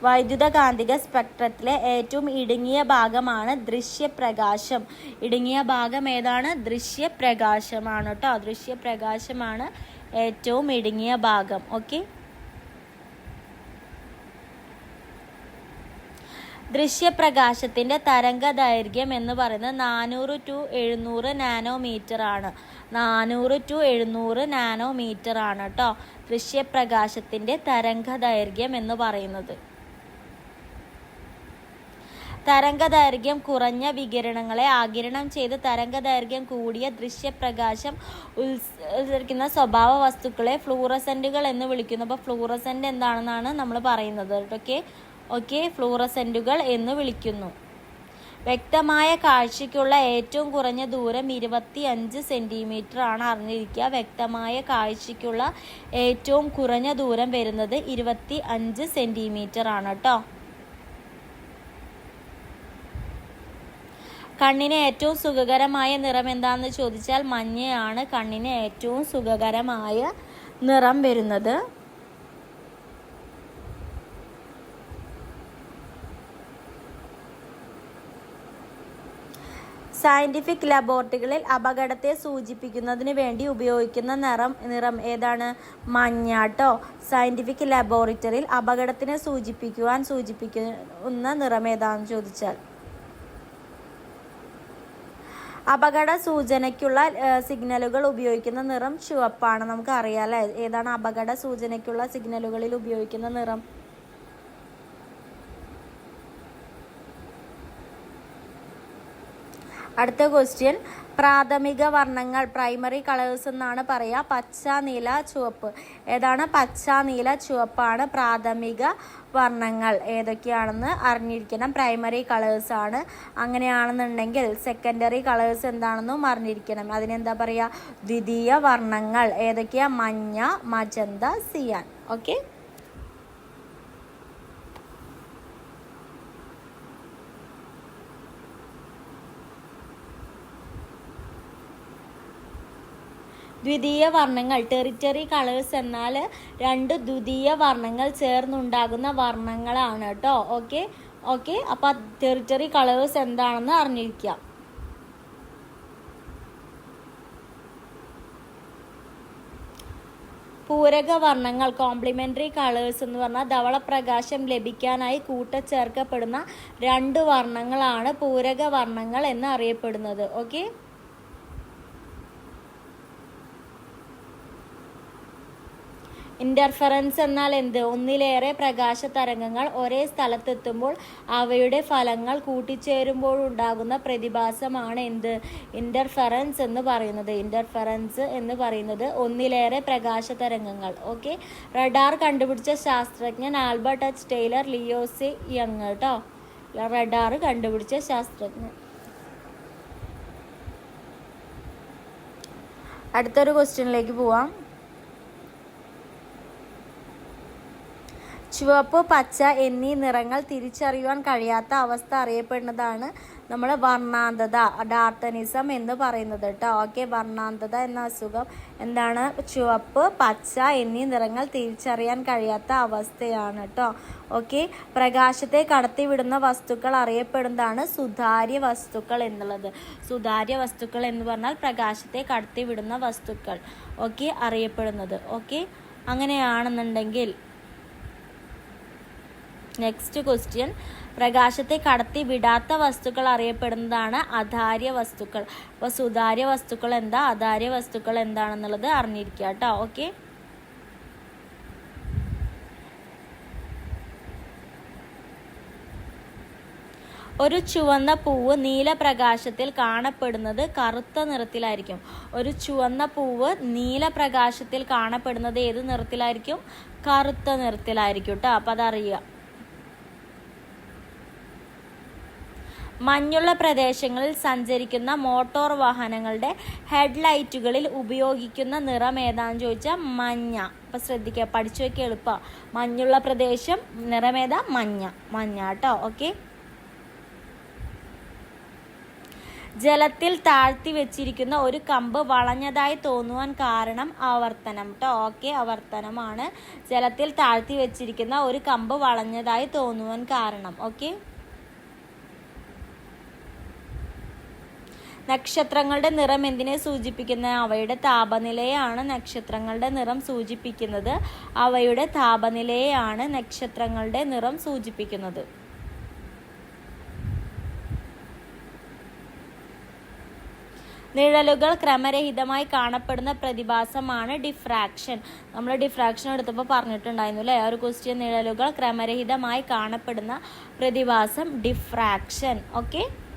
Speaker 1: വൈദ്യുതകാന്തിക സ്പെക്ട്രത്തിലെ ഏറ്റവും ഇടുങ്ങിയ ഭാഗമാണ് ദൃശ്യപ്രകാശം. ഇടുങ്ങിയ ഭാഗം ഏതാണ്? ദൃശ്യപ്രകാശമാണ് കേട്ടോ. ദൃശ്യപ്രകാശമാണ് ഏറ്റവും ഇടുങ്ങിയ ഭാഗം. ഓക്കെ. ദൃശ്യപ്രകാശത്തിൻ്റെ തരംഗ ദൈർഘ്യം എന്ന് പറയുന്നത് 400 to 700 നാനോമീറ്റർ ആണ്. 400 to 700 നാനോമീറ്റർ ആണ് കേട്ടോ ദൃശ്യപ്രകാശത്തിൻ്റെ തരംഗ ദൈർഘ്യം എന്ന് പറയുന്നത്. തരംഗ ദൈർഘ്യം കുറഞ്ഞ വികിരണങ്ങളെ ആഗിരണം ചെയ്ത് തരംഗ ദൈർഘ്യം കൂടിയ ദൃശ്യപ്രകാശം ഉത്സർജിക്കുന്ന സ്വഭാവ വസ്തുക്കളെ ഫ്ലൂറസെന്റുകൾ എന്ന് വിളിക്കുന്നു. അപ്പോൾ ഫ്ലൂറസെന്റ് എന്താണെന്നാണ് നമ്മൾ പറയുന്നത്. ഓക്കെ, ഫ്ലൂറസെന്റുകൾ എന്ന് വിളിക്കുന്നു. വ്യക്തമായ കാഴ്ചയ്ക്കുള്ള ഏറ്റവും കുറഞ്ഞ ദൂരം 25 സെന്റിമീറ്റർ ആണ്. അറിഞ്ഞിരിക്കുക, വ്യക്തമായ കാഴ്ചയ്ക്കുള്ള ഏറ്റവും കുറഞ്ഞ ദൂരം വരുന്നത് 25 സെന്റിമീറ്റർ ആണ് കേട്ടോ. കണ്ണിന് ഏറ്റവും സുഖകരമായ നിറം എന്താണെന്ന് ചോദിച്ചാൽ മഞ്ഞയാണ് കണ്ണിന് ഏറ്റവും സുഖകരമായ നിറം വരുന്നത്. സയന്റിഫിക് ലബോറട്ടറികളിൽ അപകടത്തെ സൂചിപ്പിക്കുന്നതിന് വേണ്ടി ഉപയോഗിക്കുന്ന നിറം ഏതാണ്? മഞ്ഞ കേട്ടോ. സയന്റിഫിക് ലബോറട്ടറിയിൽ അപകടത്തിനെ സൂചിപ്പിക്കുന്ന നിറം ഏതാണെന്ന് ചോദിച്ചാൽ അപകട സൂചനയ്ക്കുള്ള സിഗ്നലുകൾ ഉപയോഗിക്കുന്ന നിറം ചുവപ്പാണ്. നമുക്ക് അറിയാം അല്ലേ ഏതാണ് അപകട സൂചനയ്ക്കുള്ള സിഗ്നലുകളിൽ ഉപയോഗിക്കുന്ന നിറം? അടുത്ത ക്വസ്റ്റ്യൻ, പ്രാഥമിക വർണ്ണങ്ങൾ പ്രൈമറി കളേഴ്സ് എന്നാണ് പറയുക. പച്ച, നീല, ചുവപ്പ്. ഏതാണ്? പച്ച, നീല, ചുവപ്പാണ് പ്രാഥമിക വർണ്ണങ്ങൾ. ഏതൊക്കെയാണെന്ന് അറിഞ്ഞിരിക്കണം. പ്രൈമറി കളേഴ്സ് ആണ്. അങ്ങനെയാണെന്നുണ്ടെങ്കിൽ സെക്കൻഡറി കളേഴ്സ് എന്താണെന്നും അറിഞ്ഞിരിക്കണം. അതിനെന്താ പറയുക? ദ്വിതീയ വർണ്ണങ്ങൾ. ഏതൊക്കെയാ? മഞ്ഞ, മജന്ത, സിയാൻ. ഓക്കെ. ദ്വിതീയ വർണ്ണങ്ങൾ, ടെറിറ്ററി കളേഴ്സ് എന്നാൽ 2 ദ്വിതീയ വർണ്ണങ്ങൾ ചേർന്നുണ്ടാകുന്ന വർണ്ണങ്ങളാണ് കേട്ടോ. ഓക്കെ. അപ്പോൾ ടെറിറ്ററി കളേഴ്സ് എന്താണെന്ന് അറിഞ്ഞിരിക്കുക. പൂരക വർണ്ണങ്ങൾ, കോംപ്ലിമെന്ററി കളേഴ്സ് എന്ന് പറഞ്ഞാൽ ധവളപ്രകാശം ലഭിക്കാനായി കൂട്ടച്ചേർക്കപ്പെടുന്ന 2 വർണ്ണങ്ങളാണ് പൂരക വർണ്ണങ്ങൾ എന്ന് അറിയപ്പെടുന്നത്. ഓക്കെ. ഇന്റർഫെറൻസ് എന്നാൽ എന്ത്? ഒന്നിലേറെ പ്രകാശ തരംഗങ്ങൾ ഒരേ സ്ഥലത്തെത്തുമ്പോൾ അവയുടെ ഫലങ്ങൾ കൂട്ടിച്ചേരുമ്പോഴുണ്ടാകുന്ന പ്രതിഭാസമാണ് എന്ത്? ഇന്റർഫെറൻസ് എന്ന് പറയുന്നത്. ഇന്റർഫെറൻസ് എന്ന് പറയുന്നത് ഒന്നിലേറെ പ്രകാശ തരംഗങ്ങൾ. ഓക്കെ. റഡാർ കണ്ടുപിടിച്ച ശാസ്ത്രജ്ഞൻ Albert H Taylor, Leo C Young കേട്ടോ. റഡാർ കണ്ടുപിടിച്ച ശാസ്ത്രജ്ഞൻ. അടുത്തൊരു ക്വസ്റ്റ്യനിലേക്ക് പോവാം. ചുവപ്പ്, പച്ച എന്നീ നിറങ്ങൾ തിരിച്ചറിയുവാൻ കഴിയാത്ത അവസ്ഥ അറിയപ്പെടുന്നതാണ് നമ്മൾ വർണ്ണാന്തത, ഡാർട്ടനിസം എന്ന് പറയുന്നത് കേട്ടോ. ഓക്കെ. വർണ്ണാന്തത എന്ന അസുഖം എന്താണ്? ചുവപ്പ്, പച്ച എന്നീ നിറങ്ങൾ തിരിച്ചറിയാൻ കഴിയാത്ത അവസ്ഥയാണ് കേട്ടോ. ഓക്കെ. പ്രകാശത്തെ കടത്തിവിടുന്ന വസ്തുക്കൾ അറിയപ്പെടുന്നതാണ് സുതാര്യ വസ്തുക്കൾ എന്നുള്ളത്. സുതാര്യ വസ്തുക്കൾ എന്ന് പറഞ്ഞാൽ പ്രകാശത്തെ കടത്തിവിടുന്ന വസ്തുക്കൾ. ഓക്കെ, അറിയപ്പെടുന്നത്. ഓക്കെ. അങ്ങനെയാണെന്നുണ്ടെങ്കിൽ നെക്സ്റ്റ് ക്വസ്റ്റ്യൻ, പ്രകാശത്തെ കടത്തി വിടാത്ത വസ്തുക്കൾ അറിയപ്പെടുന്നതാണ് അധാര്യ വസ്തുക്കൾ. അപ്പോൾ സുതാര്യ വസ്തുക്കൾ എന്താ, അധാര്യ വസ്തുക്കൾ എന്താണെന്നുള്ളത് അറിഞ്ഞിരിക്കുക കേട്ടോ. ഓക്കെ. ഒരു ചുവന്ന പൂവ് നീലപ്രകാശത്തിൽ കാണപ്പെടുന്നത് കറുത്ത നിറത്തിലായിരിക്കും. ഒരു ചുവന്ന പൂവ് നീലപ്രകാശത്തിൽ കാണപ്പെടുന്നത് ഏത് നിറത്തിലായിരിക്കും? കറുത്ത നിറത്തിലായിരിക്കും കേട്ടോ. അപ്പം അതറിയുക. മഞ്ഞുള്ള പ്രദേശങ്ങളിൽ സഞ്ചരിക്കുന്ന മോട്ടോർ വാഹനങ്ങളുടെ ഹെഡ്ലൈറ്റുകളിൽ ഉപയോഗിക്കുന്ന നിറം ഏതാണെന്ന് ചോദിച്ചാൽ മഞ്ഞ. അപ്പം ശ്രദ്ധിക്കുക, പഠിച്ചു വയ്ക്കുക, എളുപ്പമാണ്. മഞ്ഞുള്ള പ്രദേശം നിറമേതാ? മഞ്ഞ കേട്ടോ. ഓക്കെ. ജലത്തിൽ താഴ്ത്തി വെച്ചിരിക്കുന്ന ഒരു കമ്പ് വളഞ്ഞതായി തോന്നുവാൻ കാരണം ആവർത്തനം കേട്ടോ. ഓക്കെ, ആവർത്തനമാണ് ജലത്തിൽ താഴ്ത്തി വെച്ചിരിക്കുന്ന ഒരു കമ്പ് വളഞ്ഞതായി തോന്നുവാൻ കാരണം. ഓക്കെ. നക്ഷത്രങ്ങളുടെ നിറം എന്തിനെ സൂചിപ്പിക്കുന്നത്? അവയുടെ താപനിലയാണ് നക്ഷത്രങ്ങളുടെ നിറം സൂചിപ്പിക്കുന്നത്. അവയുടെ താപനിലയാണ് നക്ഷത്രങ്ങളുടെ നിറം സൂചിപ്പിക്കുന്നത്. നിഴലുകൾ ക്രമരഹിതമായി കാണപ്പെടുന്ന പ്രതിഭാസമാണ് ഡിഫ്രാക്ഷൻ. നമ്മൾ ഡിഫ്രാക്ഷൻ എടുത്തപ്പോൾ പറഞ്ഞിട്ടുണ്ടായിരുന്നു അല്ലേ, ഒരു ക്വസ്റ്റ്യൻ. നിഴലുകൾ ക്രമരഹിതമായി കാണപ്പെടുന്ന പ്രതിഭാസം ഡിഫ്രാക്ഷൻ. ഓക്കെ.